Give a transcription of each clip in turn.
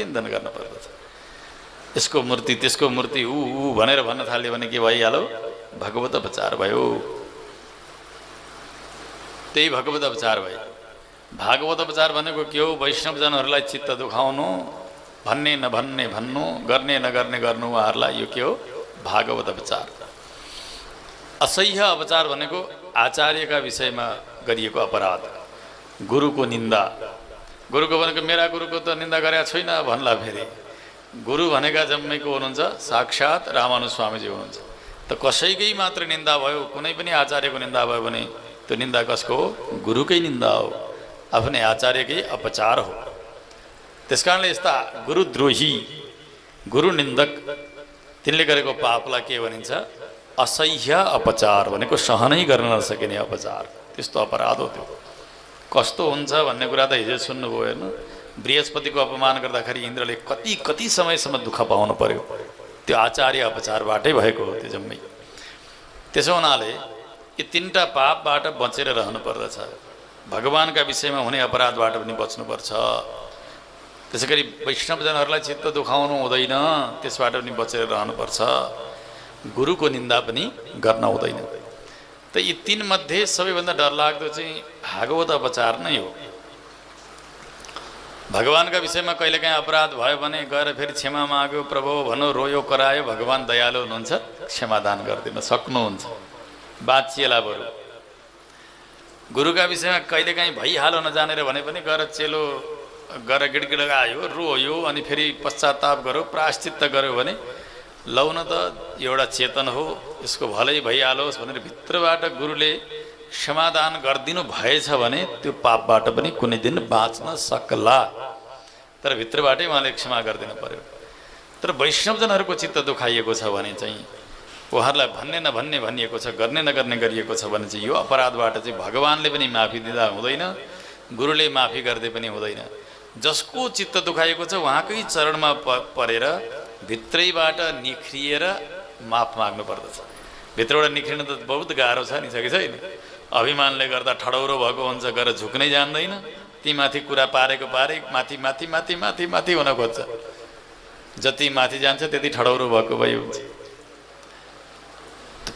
चिन्तन गर्न पर्दछ। यसको मूर्ति त्यसको मूर्ति ऊ भनेर भन्न थाल्यो भने के भइहाल्यो, भगवत उपचार भयो। त्यही भगवत उपचार भयो। भागवत उपचार भनेको के हो? वैष्णवजनहरूलाई चित्त दुखाउनु, भन्ने नभन्ने भन्नु, गर्ने नगर्ने गर्नु, उहाँहरूलाई यो के हो? भागवत उपचार। असह्य उपचार भनेको आचार्यका विषयमा गरिएको अपराध, गुरुको निन्दा। गुरुको भनेको मेरा गुरुको त निन्दा गरेका छैन भन्ला। फेरि गुरु भनेका जम्मैको हुनुहुन्छ साक्षात रामानुज स्वामीजी हुनुहुन्छ। त कसैकै मात्र निन्दा भयो, कुनै पनि आचार्यको निन्दा भयो भने त्यो निन्दा कसको हो? गुरुकै निन्दा हो, आफ्नै आचार्यकै अपचार हो। त्यसकारणले यस्ता गुरुद्रोही, गुरु निन्दक तिनले गरेको पापलाई के भनिन्छ? असह्य अपचार भनेको सहनै गर्न नसकिने अपचार। त्यस्तो अपराध हो त्यो। कस्तो हुन्छ भन्ने कुरा त हिजो सुन्नुभयो हेर्नु। बृहस्पतिको अपमान गर्दाखेरि इन्द्रले कति कति समयसम्म दुःख पाउनु पर्यो। त्यो आचार्य अपचारबाटै भएको हो त्यो जम्मै। त्यसो हुनाले यी तीनटा पापबाट बचेर रहनु पर्दछ। भगवानका विषयमा हुने अपराधबाट पनि बच्नुपर्छ। त्यसै गरी वैष्णवजनहरूलाई चित्त दुखाउनु हुँदैन, त्यसबाट पनि बचेर रहनुपर्छ। गुरुको निन्दा पनि गर्न हुँदैन। त यी तीन मध्ये सबैभन्दा डरलाग्दो चाहिँ भागवत उपचार नै हो। भगवानका विषयमा कहिलेकाहीँ अपराध भयो भने गएर फेरि क्षमा माग्यो, प्रभु भन्यो, रोयो, करायो, भगवान दयालु हुनुहुन्छ, क्षमादान गरिदिन सक्नुहुन्छ, बाँचिएला बरु। गुरुका विषयमा कहिलेकाहीँ भइहाल्यो नजानेर भने पनि गएर चेलो गएर गिडगिडायो, रोयो, अनि फेरि पश्चाताप गर्यो, प्रायश्चित्त गर्यो भने लौ न त एउटा चेतन हो, यसको भलै भइहालोस् भनेर भित्रबाट गुरुले क्षमादान गरिदिनु भएछ भने त्यो पापबाट पनि कुनै दिन बाँच्न सक्ला। तर भित्रबाटै उहाँले क्षमा गरिदिनु पर्यो। तर वैष्णवजनहरूको चित्त दुखाइएको छ भने चाहिँ, उहाँहरूलाई भन्ने नभन्ने भनिएको छ, गर्ने नगर्ने गरिएको छ भने चाहिँ यो अपराधबाट चाहिँ भगवानले पनि माफी दिँदा हुँदैन, गुरुले माफी गर्दै पनि हुँदैन। जसको चित्त दुखाइएको छ उहाँकै चरणमा परेर भित्रैबाट निख्रिएर माफ माग्नु पर्दछ। भित्रबाट निख्रिन त बहुत गाह्रो छ नि, छ कि छैन? अभिमानले गर्दा ठडौरो भएको हुन्छ, गएर झुक्नै जान्दैन। ती माथि कुरा पारेको पारे माथि माथि माथि माथि माथि हुन खोज्छ। जति माथि जान्छ त्यति ठडौरो भएको भइ हुन्छ।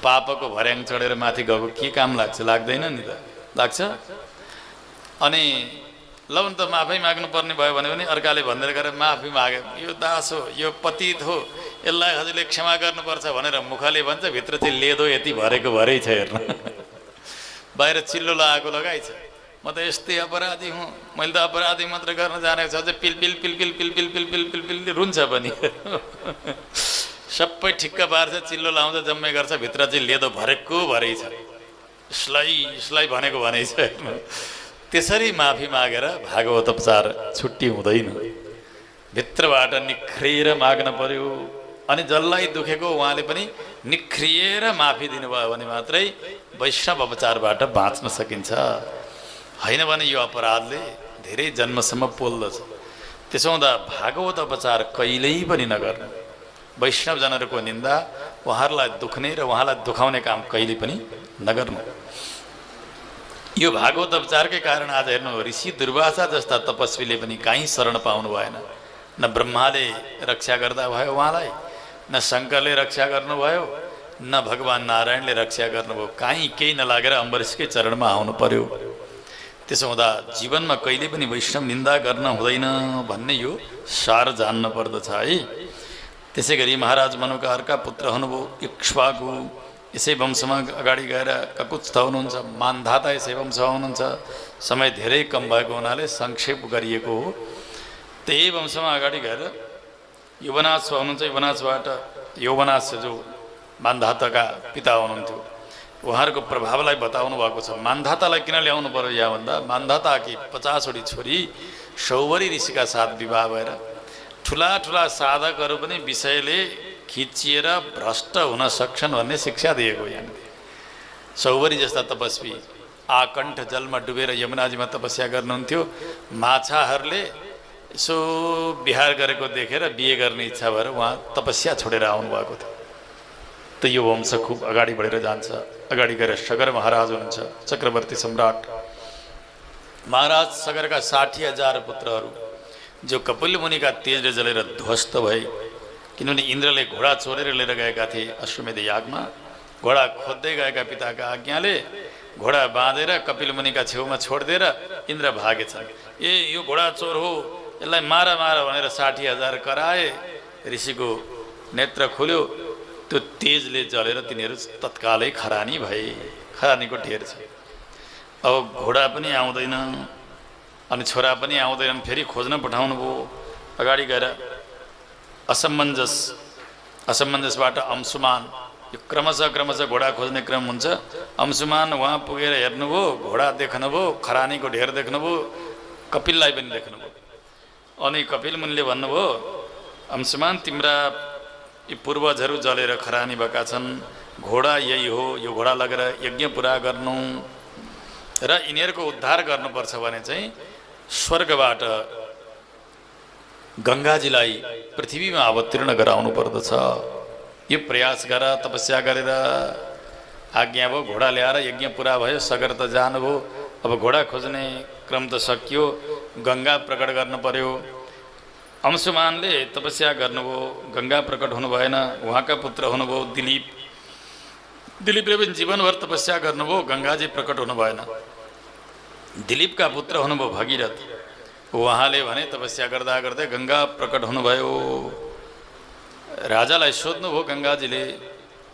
पापको भर्याङ चढेर माथि गएको के काम लाग्छ? लाग्दैन नि त, लाग्छ। अनि ल त माफी माग्नु पर्ने भयो भने पनि अर्काले भन्दै गएर माफी मागे, यो दास हो, यो पतित हो, यसलाई हजुरले क्षमा गर्नुपर्छ भनेर मुखले भन्छ, भित्र चाहिँ लेदो यति भरेको भरै छ। हेर्नु, बाहिर चिल्लो लगाएको लगाइ छ, म त यस्तै अपराधी हुँ, मैले त अपराधी मात्र गर्न जानेको छ, अझै पिल पिल पिल पिल पिल पिल पिल पिल पिल पिल रुन्छ पनि। सबै ठिक्क पार्छ, चिल्लो लाउँछ, जम्मै गर्छ, भित्र चाहिँ लेदो भरेको भरै छ। यसलाई भनेको भनै छ। त्यसरी माफी मागेर भागवत उपचार छुट्टी हुँदैन। भित्रबाट निख्रिएर माग्न पर्यो। अनि जसलाई दुखेको उहाँले पनि निख्रिएर माफी दिनुभयो भने मात्रै वैष्णव उपचारबाट बाँच्न सकिन्छ। होइन भने यो अपराधले धेरै जन्मसम्म पोल्दछ। त्यसो हुँदा भागवत उपचार कहिल्यै पनि नगर्नु। वैष्णवजनहरूको निन्दा, उहाँहरूलाई दुख्ने र उहाँलाई दुखाउने काम कहिले पनि नगर्नु। यो भागवत उपचारकै कारण आज हेर्नु, ऋषि दुर्वासा जस्ता तपस्वीले पनि कहीँ शरण पाउनु भएन। न ब्रह्माले रक्षा गर्दा भयो उहाँलाई, न शङ्करले रक्षा गर्नुभयो, न भगवान नारायणले रक्षा गर्नुभयो। कहीँ केही नलागेर अम्बरीशकै चरणमा आउनु पर्यो। त्यसो हुँदा जीवनमा कहिले पनि वैष्णव निन्दा गर्न हुँदैन भन्ने यो सार जान्न पर्दछ है। त्यसै गरी महाराज मनुका अर्का पुत्र हुनुभयो इक्ष्वाकु, यसै वंशमा अगाडि गएर ककुत्स्थ हुनुहुन्छ। मान्धाता यसै वंशमा हुनुहुन्छ। समय धेरै कम भएको हुनाले संक्षेप गरिएको हो। त्यही वंशमा अगाडि गएर युवनाश हुनुहुन्छ। युवनाशबाट यौवनाश जो मान्धाताका पिता हुनुहुन्थ्यो, उहाँहरूको प्रभावलाई बताउनु भएको छ। मान्धातालाई किन ल्याउनु पर्यो यहाँ भन्दा, मान्धाताकी 50वटी छोरी सौवरी ऋषिका साथ विवाह भएर ठुला ठुला साधकहरू पनि विषयले खिचिएर भ्रष्ट हुन सक्छन् भन्ने शिक्षा दिएको यहाँले। सौवरी जस्ता तपस्वी आकण्ठ जलमा डुबेर यमुनाजीमा तपस्या गर्नुहुन्थ्यो। माछाहरूले यसो विहार गरेको देखेर बिहे गर्ने इच्छा भएर उहाँ तपस्या छोडेर आउनुभएको थियो। त यो वंश खुब अगाडि बढेर जान्छ। अगाडि गएर सगर महाराज हुनुहुन्छ, चक्रवर्ती सम्राट। महाराज सगरका 60,000 पुत्रहरू, जो कपिल मुनिका तेजले जलेर ध्वस्त भए। किनभने इन्द्रले घोडा चोरेर लिएर गएका थिए अश्वमेध यागमा। घोडा खोज्दै गएका पिताका आज्ञाले घोडा बाँधेर कपिल मुनिका छेउमा छोडिदिएर इन्द्र भागेछन्। ए यो घोडा चोर हो, यसलाई मार मार भनेर 60,000 कराए। ऋषिको नेत्र खुल्यो, त्यो तेजले जलेर तिनीहरू तत्कालै खरानी भए। खरानीको ढेर छ। अब घोडा पनि आउँदैन अनि छोरा पनि आउँदैनन्, फेरि खोज्न पठाउनु भयो। अगाडि गएर असमञ्जसबाट अंशुमान, यो क्रमशः घोडा खोज्ने क्रम हुन्छ। अंशुमान वहाँ पुगेर हेर्नुभयो, घोडा देख्नुभयो, खरानीको ढेर देख्नुभयो, कपिललाई पनि देख्नुभयो। अनि कपिल मुनिले भन्नुभयो, अंशुमान तिम्रा यी पूर्वजहरू जलेर खरानी भएका छन्, घोडा यही हो, यो घोडा लगेर यज्ञ पुरा गर्नु र यिनीहरूको उद्धार गर्नुपर्छ भने चाहिँ स्वर्गबाट गङ्गाजीलाई पृथ्वीमा अवतीर्ण गराउनु पर्दछ। यो प्रयास गर, तपस्या गरेर। आज्ञा भयो, घोडा ल्याएर यज्ञ पुरा भयो, सगर त जानुभयो। अब घोडा खोज्ने क्रम त सकियो, गङ्गा प्रकट गर्नु पर्यो। अंशुमानले तपस्या गर्नुभयो, गङ्गा प्रकट हुनु भएन। उहाँका पुत्र हुनुभयो दिलीप। दिलीपले पनि जीवनभर तपस्या गर्नुभयो, गङ्गाजी प्रकट हुनु भएन। दिलीपका पुत्र हुनुभयो भगीरथ। उहाँले भने तपस्या गर्दा गर्दै गङ्गा प्रकट हुनुभयो। राजालाई सोध्नुभयो गङ्गाजीले,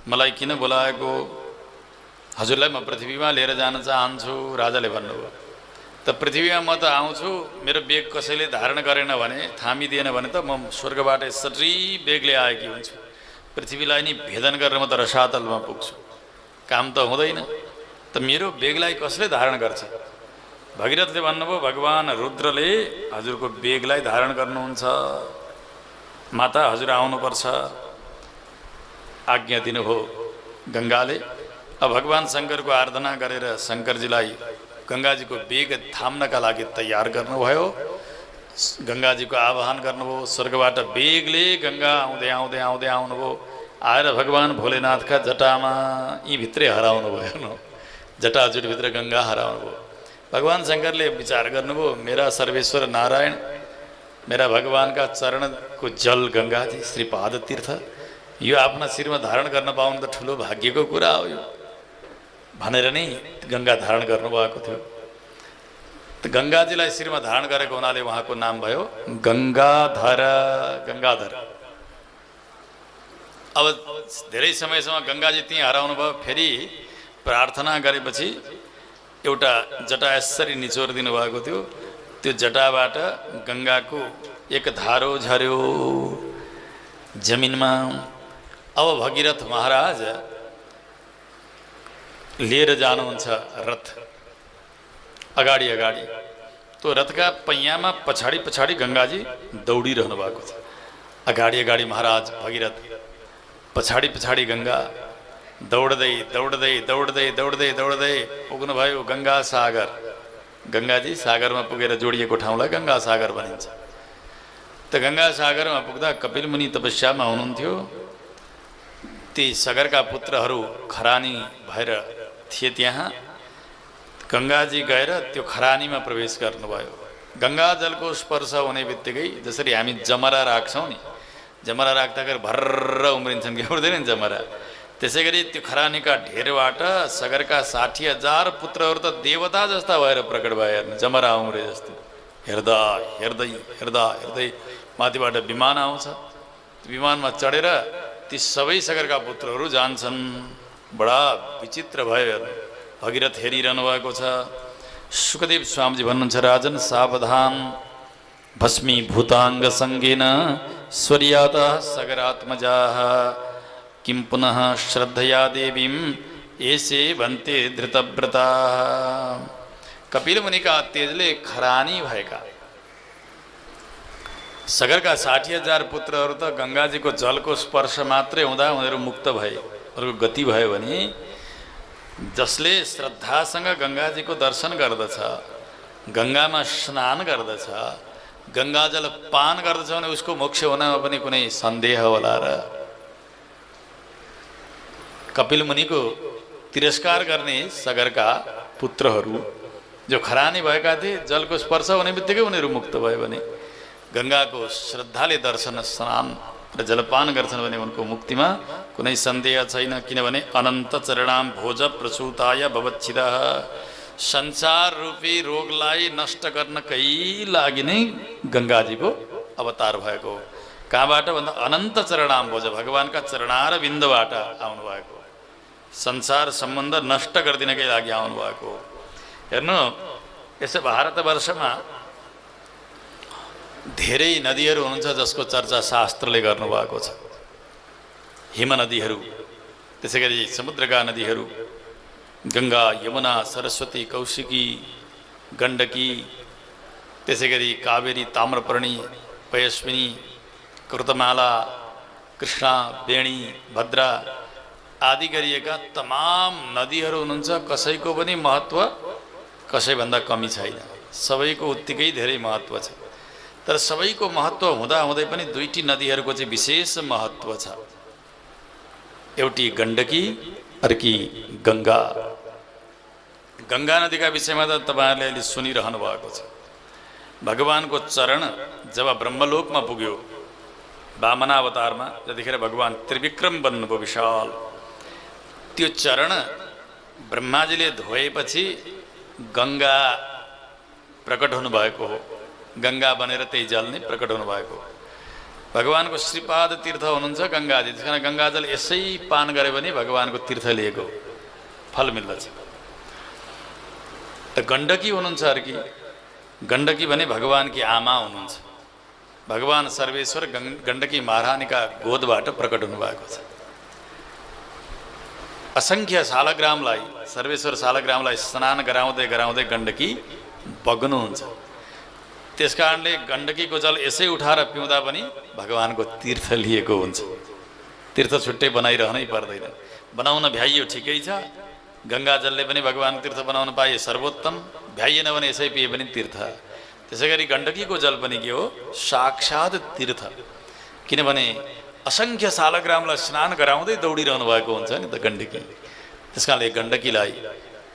मलाई किन बोलाएको? हजुरलाई म पृथ्वीमा लिएर जान चाहन्छु। राजाले भन्नुभयो, त पृथ्वीमा म त आउँछु, मेरो बेग कसैले धारण गरेन भने, थामिदिएन भने त म स्वर्गबाट यसरी बेगले आएकी हुन्छु। पृथ्वीलाई नि भेदन गरेर म त रसातलमा पुग्छु, काम त हुँदैन। त मेरो बेगलाई कसले धारण गर्छ? भगीरथले भन्नुभयो, भगवान रुद्रले हजुरको बेगलाई धारण गर्नुहुन्छ। माता हजुर आउनुपर्छ। आज्ञा दिनुभयो गङ्गाले। अब भगवान शङ्करको आराधना गरेर शङ्करजीलाई गङ्गाजीको बेग थाम्नका लागि तयार गर्नुभयो। गङ्गाजीको आह्वान गर्नुभयो। स्वर्गबाट बेगले गङ्गा आउँदै आउँदै आउँदै आउनुभयो। आएर भगवान भोलेनाथका जटामा यी भित्रै हराउनु भयो। जटाजुटभित्र गङ्गा हराउनु भयो। भगवान शङ्करले विचार गर्नुभयो, मेरा सर्वेश्वर नारायण, मेरा भगवानका चरणको जल गङ्गाजी श्रीपाद तीर्थ, यो आफ्ना शिरमा धारण गर्न पाउनु त ठुलो भाग्यको कुरा हो यो भनेर नै गङ्गा धारण गर्नुभएको थियो। त गङ्गाजीलाई शिरमा धारण गरेको हुनाले उहाँको नाम भयो गङ्गाधर। गङ्गाधर। अब धेरै समयसम्म गङ्गाजी त्यहीँ हराउनु भयो। फेरि प्रार्थना गरेपछि एउटा जटा यसरी निचोरिदिनु भएको थियो। त्यो जटाबाट गङ्गाको एक धारो झर्यो जमिनमा। अब भगीरथ महाराज लिएर जानुहुन्छ रथ अगाडि अगाडि। त्यो रथका पैयामा पछाडि पछाडि गङ्गाजी दौडिरहनु भएको छ। अगाडि अगाडि महाराज भगीरथ, पछाडि पछाडि गङ्गा। दौड्दै दौड्दै दौड्दै दौड्दै दौड्दै पुग्नुभयो गङ्गा सागर। गङ्गाजी सागरमा पुगेर जोडिएको ठाउँलाई गङ्गा सागर भनिन्छ। त गङ्गा सागरमा पुग्दा कपिल मुनि तपस्यामा हुनुहुन्थ्यो। ती सागरका पुत्रहरू खरानी भएर थिए त्यहाँ। गङ्गाजी गएर त्यो खरानीमा प्रवेश गर्नुभयो। गङ्गा जलको स्पर्श हुने बित्तिकै जसरी हामी जमरा राख्छौँ नि, जमरा राख्दाखेरि भर्र उम्रिन्छन् कि उम्रिँदैन जमरा, त्यसै गरी त्यो खरानीका ढेरबाट सागरका 60,000 पुत्रहरू त देवता जस्ता भएर प्रकट भए। हेर्नु, जमरा उम्रे जस्तो। हेर्दा हेर्दै हेर्दा हेर्दै माथिबाट विमान आउँछ। विमानमा चढेर ती सबै सागरका पुत्रहरू जान्छन्। बडा विचित्र भयो। हेर्नु, भगीरथ हेरिरहनु भएको छ। सुखदेव स्वामीजी भन्नुहुन्छ, राजन सावधान, भस्मी भूताङ्ग सङ्गेन स्वर्याता सागरात्मजाः किं पुनः श्रद्धया देवीं ऐसे भन्ते धृतव्रता। कपिल मुनिका तेजले खरानी भएका सागरका 60,000 पुत्रहरू त गङ्गाजीको जलको स्पर्श मात्रै हुँदा उनीहरू मुक्त भए। उनीहरूको गति भयो भने जसले श्रद्धासँग गङ्गाजीको दर्शन गर्दछ, गङ्गामा स्नान गर्दछ, गङ्गाजल पान गर्दछ भने उसको मोक्ष हुनमा पनि कुनै सन्देह होला र? कपिल मुनिको तिरस्कार गर्ने सागरका पुत्रहरू जो खरानी भएका थिए, जलको स्पर्श हुने बित्तिकै उनीहरू मुक्त भयो भने गङ्गाको श्रद्धाले दर्शन स्नान र जलपान गर्छन् भने उनको मुक्तिमा कुनै सन्देह छैन, किनभने अनन्त चरणाम भोज प्रसूताय भवच्छिदा। संसार रूपी रोगलाई नष्ट गर्नकै लागि नै गङ्गाजीको अवतार भएको। कहाँबाट भन्दा अनन्त चरणाम भोज, भगवानका चरणार बिन्दुबाट आउनुभएको, संसार सम्बन्ध नष्ट गरिदिनकै लागि आउनुभएको। हेर्नु, यसो भारतवर्षमा धेरै नदीहरू हुनुहुन्छ जसको चर्चा शास्त्रले गर्नुभएको छ। हिम नदीहरू, त्यसै गरी समुद्रका नदीहरू गङ्गा, यमुना, सरस्वती, कौशिकी, गण्डकी, त्यसै गरी कावेरी, ताम्रपर्णी, पयस्विनी, कृतमाला, कृष्णा, बेणी, भद्रा आदि गरिएका तमाम नदीहरू हुनुहुन्छ। कसैको पनि महत्त्व कसैभन्दा कमी छैन, सबैको उत्तिकै धेरै महत्त्व छ। तर सबैको महत्त्व हुँदाहुँदै पनि दुईटी नदीहरूको चाहिँ विशेष महत्त्व छ। एउटी गण्डकी, अर्की गङ्गा। गङ्गा नदीका विषयमा त तपाईँहरूले अहिले सुनिरहनु भएको छ। भगवानको चरण जब ब्रह्मलोकमा पुग्यो वामनावतारमा, जतिखेर भगवान त्रिविक्रम बन्नुभयो विशाल, त्यो चरण ब्रह्माजीले धोएपछि गङ्गा प्रकट हुनुभएको हो। गङ्गा बनेर त्यही जल नै प्रकट हुनुभएको। भगवानको श्रीपाद तीर्थ हुनुहुन्छ गङ्गाजी। त्यस कारण गङ्गाजल यसै पान गरे भने भगवानको तीर्थ लिएको फल मिल्दछ। त गण्डकी हुनुहुन्छ अर्की। गण्डकी भने भगवानकी आमा हुनुहुन्छ। भगवान सर्वेश्वर गण्डकी महारानीका गोदबाट प्रकट हुनुभएको छ। असङ्ख्य शालग्रामलाई, सर्वेश्वर शालग्रामलाई स्नान गराउँदै गराउँदै गण्डकी बग्नुहुन्छ। त्यस कारणले गण्डकीको जल यसै उठाएर पिउँदा पनि भगवानको तीर्थ लिएको हुन्छ। तीर्थ छुट्टै बनाइरहनै पर्दैन। बनाउन भ्याइयो ठिकै छ, गङ्गा जलले पनि भगवान तीर्थ बनाउन पाए सर्वोत्तम, भ्याइएन भने यसै पिए पनि तीर्थ। त्यसै गरी गण्डकीको जल पनि के हो? साक्षात् तीर्थ। किनभने असङ्ख्य शालग्रामलाई स्नान गराउँदै दौडिरहनु भएको हुन्छ नि त गण्डकी। त्यस कारणले गण्डकीलाई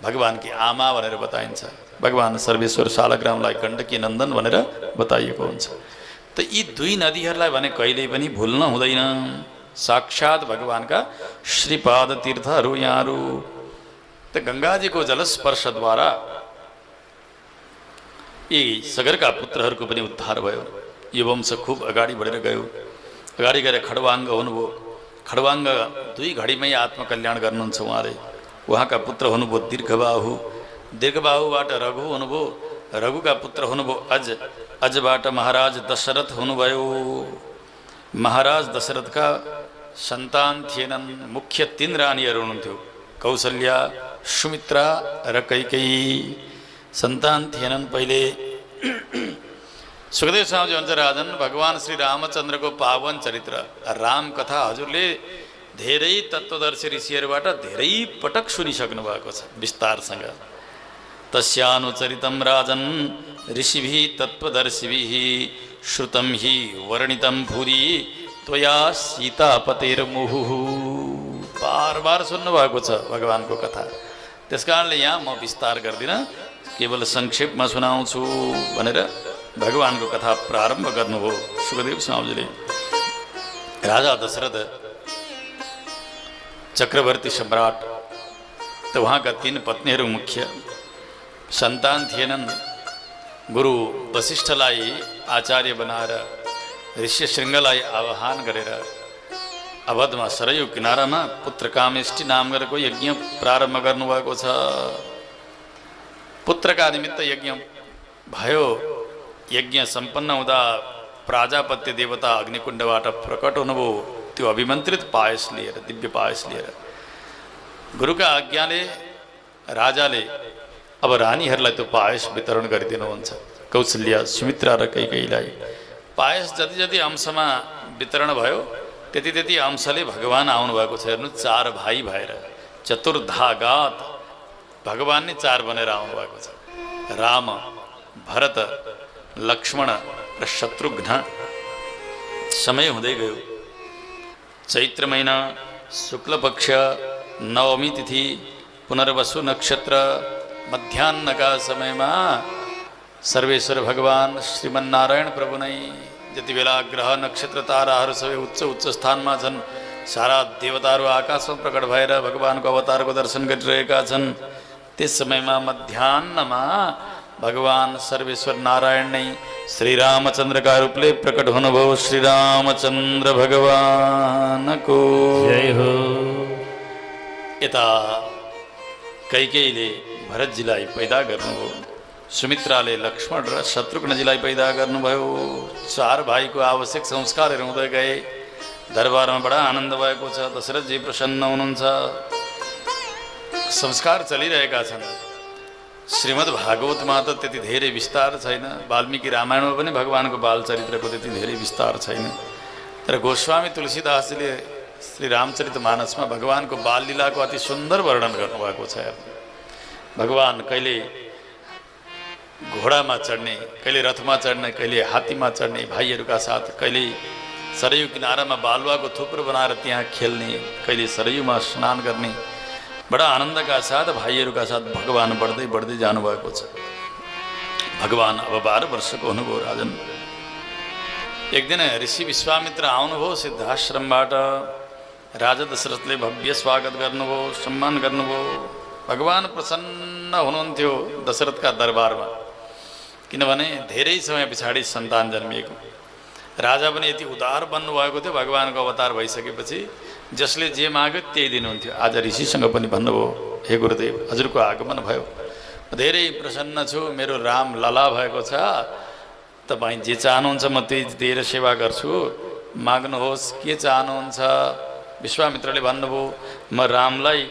भगवानकी आमा भनेर बताइन्छ। भगवान सर्वेश्वर शालग्रामलाई गण्डकी नन्दन भनेर बताइएको हुन्छ। त यी दुई नदीहरूलाई भने कहिल्यै पनि भुल्न हुँदैन। साक्षात् भगवानका श्रीपाद तीर्थहरू यहाँहरू। त गङ्गाजीको जलस्पर्शद्वारा यी सगरका पुत्रहरूको पनि उद्धार भयो। यो वंश खुब अगाडि बढेर गयो। अगाडि गएर खड्वाङ्ग हुनुभयो। खड्वाङ्ग 2 घडीमै आत्मकल्याण गर्नुहुन्छ उहाँले। उहाँका पुत्र हुनुभयो दीर्घबाहु। दीर्घबाहुबाट रघु हुनुभयो। रघुका पुत्र हुनुभयो अज। अजबाट महाराज दशरथ हुनुभयो। महाराज दशरथका सन्तान थिएनन्। मुख्य 3 रानीहरू हुनुहुन्थ्यो, कौशल्या, सुमित्रा र कैकेयी। सन्तान थिएनन्। पहिले सुखदेव स्वामीजी भन्छ, राजन भगवान श्री रामचन्द्रको पावन चरित्र राम कथा हजुरले धेरै तत्त्वदर्शी ऋषिहरूबाट धेरै पटक सुनिसक्नु भएको छ विस्तारसँग। तस्यानुचरितं राजन ऋषिभिः तत्त्वदर्शिभिः श्रुतं हि वर्णितं भूरि त्वया सीतापतेर्मुहुः। बार बार सुन्नुभएको छ भगवानको कथा। त्यसकारणले यहाँ म विस्तार गर्दिनँ, केवल संक्षेपमा सुनाउँछु भनेर भगवानको कथा प्रारम्भ गर्नुभयो सुखदेव स्वामीजीले। राजा दशरथ चक्रवर्ती सम्राट, त उहाँका 3 पत्नीहरू मुख्य। सन्तान थिएनन्। गुरु वशिष्ठलाई आचार्य बनाएर ऋष्यशृङ्गलाई आह्वान गरेर अवधमा सरयू किनारामा पुत्रकामेष्टि नाम गरेको यज्ञ प्रारम्भ गर्नुभएको छ। पुत्रका निमित्त यज्ञ भयो। यज्ञ सम्पन्न हुँदा प्राजापत्य देवता अग्निकुण्डबाट प्रकट हुनुभयो, त्यो अभिमन्त्रित पायस लिएर, दिव्य पायस लिएर। गुरुका आज्ञाले राजाले अब रानीहरूलाई त्यो पायस वितरण गरिदिनुहुन्छ। कौशल्या, सुमित्रा र कैकेयीलाई पायस जति जति अंशमा वितरण भयो त्यति त्यति अंशले भगवान आउनुभएको छ। हेर्नु, 4 भाइ भएर चतुर्धागात भगवान नै 4 बनेर आउनुभएको छ। राम, भरत, लक्ष्मण र शत्रुघ्न। समय हुँदै गयो। चैत्र महिना शुक्लपक्ष नवमी तिथि पुनर्वसु नक्षत्र मध्याह्नका समयमा सर्वेश्वर भगवान श्रीमन्नारायण प्रभु नै जति बेला ग्रह नक्षत्र ताराहरू सबै उच्च उच्च स्थानमा छन्, सारा देवताहरू आकाशमा प्रकट भएर भगवानको अवतारको दर्शन गरिरहेका छन्। त्यस समयमा मध्याह्नमा भगवान सर्वेश्वर नारायण नै श्रीरामचन्द्रका रूपले प्रकट हुनुभयो। श्रीरामचन्द्र भगवानको जय हो। यता कैकेयीले भरतजीलाई पैदा गर्नुभयो, सुमित्राले लक्ष्मण र शत्रुघ्नजीलाई पैदा गर्नुभयो। चार भाइको आवश्यक संस्कारहरू हुँदै गए। दरबारमा बडा आनन्द भएको छ। दशरथजी प्रसन्न हुनुहुन्छ। संस्कार चलिरहेका छन्। श्रीमद् भागवतमा त त्यति धेरै विस्तार छैन, वाल्मीकि रामायणमा पनि भगवानको बाल चरित्रको त्यति धेरै विस्तार छैन। तर गोस्वामी तुलसीदासजीले श्री रामचरित मानसमा भगवानको बाल लीलाको अति सुन्दर वर्णन गर्नुभएको छ। भगवान कहिले घोडामा चढ्ने, कहिले रथमा चढ्ने, कहिले हात्तीमा चढ्ने भाइहरूका साथ, कहिले सरयू किनारामा बालुवाको थुप्रो बनाएर त्यहाँ खेल्ने, कहिले सरयूमा स्नान गर्ने, बडा आनन्दका साथ भाइहरूका साथ भगवान बढ्दै बढ्दै जानुभएको छ। भगवान अब 12 वर्षको हुनुभयो। राजन, एक दिन ऋषि विश्वामित्र आउनुभयो सिद्धाश्रमबाट। राजा दशरथले भव्य स्वागत गर्नुभयो, सम्मान गर्नुभयो। भगवान प्रसन्न हुनुहुन्थ्यो दशरथका दरबारमा, किनभने धेरै समय पछाडि सन्तान जन्मिएको। राजा पनि यति उदार बन्नुभएको थियो। भगवानको अवतार भइसकेपछि जसले जे माग्यो त्यही दिनुहुन्थ्यो। आज ऋषिसँग पनि भन्नुभयो, हे गुरुदेव, हजुरको आगमन भयो, धेरै प्रसन्न छु। मेरो राम लला भएको छ। तपाईँ जे चाहनुहुन्छ म त्यही दिएर सेवा गर्छु, माग्नुहोस्, के चाहनुहुन्छ? विश्वामित्रले भन्नुभयो, म रामलाई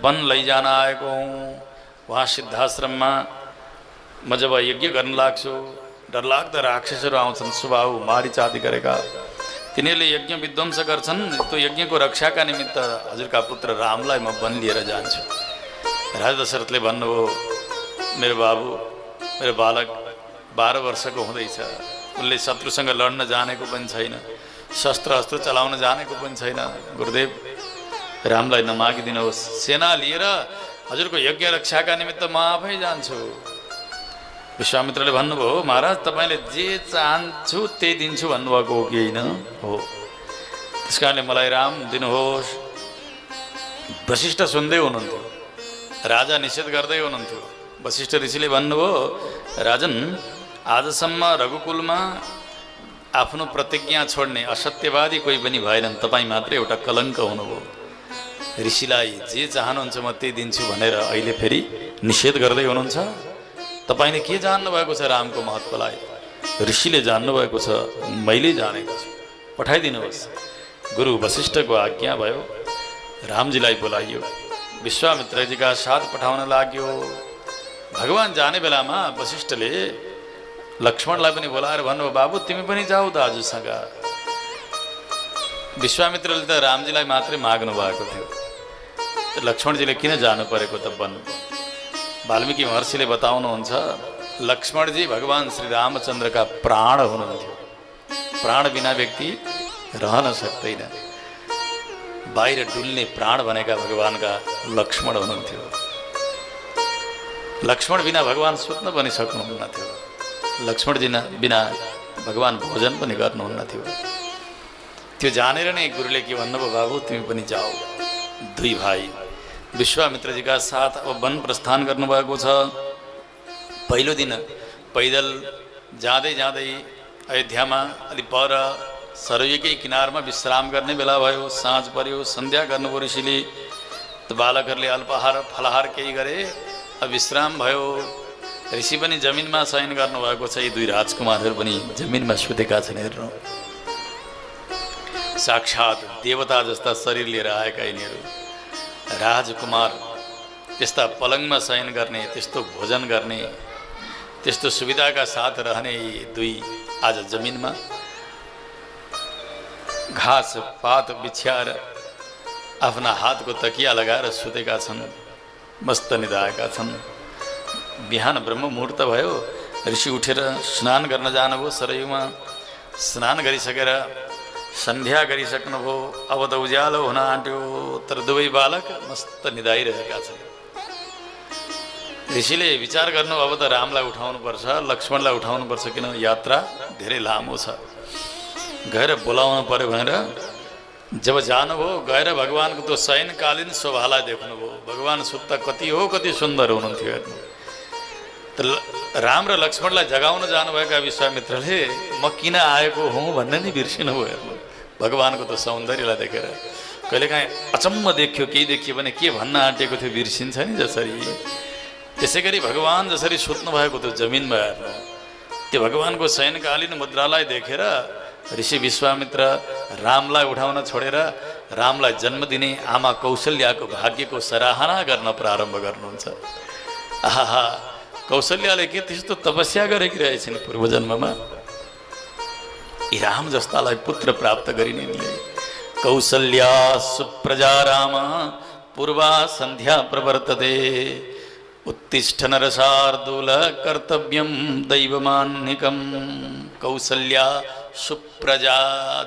वन लैजान आएको हुँ। उहाँ सिद्धाश्रममा म जब यज्ञ गर्न लाग्छु, डरलाग्दा राक्षसहरू आउँछन्, स्वभाव मारिच आदि गरेका। तिनीहरूले यज्ञ विध्वंस गर्छन्। त्यो यज्ञको रक्षाका निमित्त हजुरका पुत्र रामलाई म वन लिएर जान्छु। राजा दशरथले भन्नुभयो, मेरो बाबु, मेरो बालक 12 वर्षको हुँदैछ। उसले शत्रुसँग लड्न जानेको पनि छैन, शस्त्र अस्त्र चलाउन जानेको पनि छैन। गुरुदेव, रामलाई नमागिदिनुहोस्। सेना लिएर हजुरको यज्ञ रक्षाका निमित्त म आफै जान्छु। विश्वामित्रले भन्नुभयो, महाराज, तपाईँले जे चाहन्छु त्यही दिन्छु भन्नुभएको हो कि होइन? हो। त्यस कारणले मलाई राम दिनुहोस्। वशिष्ठ सुन्दै हुनुहुन्थ्यो, राजा निषेध गर्दै हुनुहुन्थ्यो। वशिष्ठ ऋषिले भन्नुभयो, राजन, आजसम्म रघुकुलमा आफ्नो प्रतिज्ञा छोड्ने असत्यवादी कोही पनि भएनन्, तपाईँ मात्रै एउटा कलङ्क हुनुभयो। ऋषिलाई जे चाहनुहुन्छ म त्यही दिन्छु भनेर अहिले फेरि निषेध गर्दै हुनुहुन्छ। तपाईँले के जान्नुभएको छ रामको महत्त्वलाई? ऋषिले जान्नुभएको छ, मैले जानेको छु। पठाइदिनुहोस्। गुरु वशिष्ठको आज्ञा भयो। रामजीलाई बोलाइयो, विश्वामित्रजीका साथ पठाउन लाग्यो। भगवान जाने बेलामा वशिष्ठले लक्ष्मणलाई पनि बोलाएर भन्नुभयो, बाबु तिमी पनि जाऊ दाजुसँग। विश्वामित्रले त रामजीलाई मात्रै माग्नु भएको थियो, लक्ष्मणजीले किन जानु परेको त भन्नु। वाल्मीकि महर्षिले बताउनुहुन्छ, लक्ष्मणजी भगवान श्री रामचन्द्रका प्राण हुनुहुन्थ्यो। प्राण बिना व्यक्ति रहन सक्दैन। बाहिर डुल्ने प्राण भनेका भगवानका लक्ष्मण हुनुहुन्थ्यो। लक्ष्मण बिना भगवान सुत्न पनि सक्नुहुन्न थियो। लक्ष्मणजी बिना भगवान भोजन पनि गर्नुहुन्न थियो। त्यो जानेर नै गुरुले के भन्नुभयो, बाबु तिमी पनि जाऊ। दुई भाइ विश्वामित्रजीका साथ अब वन प्रस्थान गर्नुभएको छ। पहिलो दिन पैदल जाँदै जाँदै अयोध्यामा अलि पर सरयूकै किनारमा विश्राम गर्ने बेला भयो। साँझ पर्यो, सन्ध्या गर्नुभयो ऋषिले। त बालकहरूले अल्पाहार फलाहार केही गरे, अब विश्राम भयो। ऋषि पनि जमिनमा शयन गर्नुभएको छ। यी दुई राजकुमारहरू पनि जमिनमा सुतेका छन्। हेर्नु, साक्षात देवता जस्ता शरीर लिएर आएका यिनीहरू राजकुमार। त्यस्ता पलङमा शयन गर्ने, त्यस्तो भोजन गर्ने, त्यस्तो सुविधाका साथ रहने यी दुई आज जमिनमा घाँस पात बिछ्याएर आफ्ना हातको तकिया लगाएर सुतेका छन्, मस्त निदाएका छन्। बिहान ब्रह्म मुहूर्त भयो। ऋषि उठेर स्नान गर्न जानुभयो सरयूमा। स्नान गरिसकेर सन्ध्या गरिसक्नुभयो। अब त उज्यालो हुन आँट्यो, तर दुवै बालक मस्त निदाइरहेका छन्। ऋषिले विचार गर्नु अब त रामलाई उठाउनुपर्छ, लक्ष्मणलाई उठाउनुपर्छ, किन यात्रा धेरै लामो छ। गएर बोलाउनु पर्यो भनेर जब जानुभयो, गएर भगवानको त्यो शयनकालीन शोभालाई देख्नुभयो। भगवान सुत्ता कति सुन्दर हुनुहुन्थ्यो हेर्नु। त राम र लक्ष्मणलाई जगाउन जानुभएका विश्वामित्रले म किन आएको हुँ भन्ने नि बिर्सिनुभयो हेर्नु, भगवानको त्यो सौन्दर्यलाई देखेर। कहिलेकाहीँ अचम्म देखियो, केही देखियो भने के भन्न आँटेको थियो बिर्सिन्छ नि जसरी। त्यसै गरी भगवान जसरी सुत्नु भएको त्यो जमिनमा हेर्नु, त्यो भगवानको शयनकालीन मुद्रालाई देखेर ऋषि विश्वामित्र रामलाई उठाउन छोडेर रामलाई जन्म दिने आमा कौशल्याको भाग्यको सराहना गर्न प्रारम्भ गर्नुहुन्छ। आहा, कौशल्याले के त्यस्तो तपस्या गरेकी रहेछन् पूर्वजन्ममा। यी राम जस्तालाई पुत्र प्राप्त गरिनेले। कौशल्या सुप्रजा राम पूर्वा सन्ध्या प्रवर्तते उत्तिष्ठ नरशार्दूल कर्तव्यम दैवमान्निकम। कौशल्या सुप्रजा,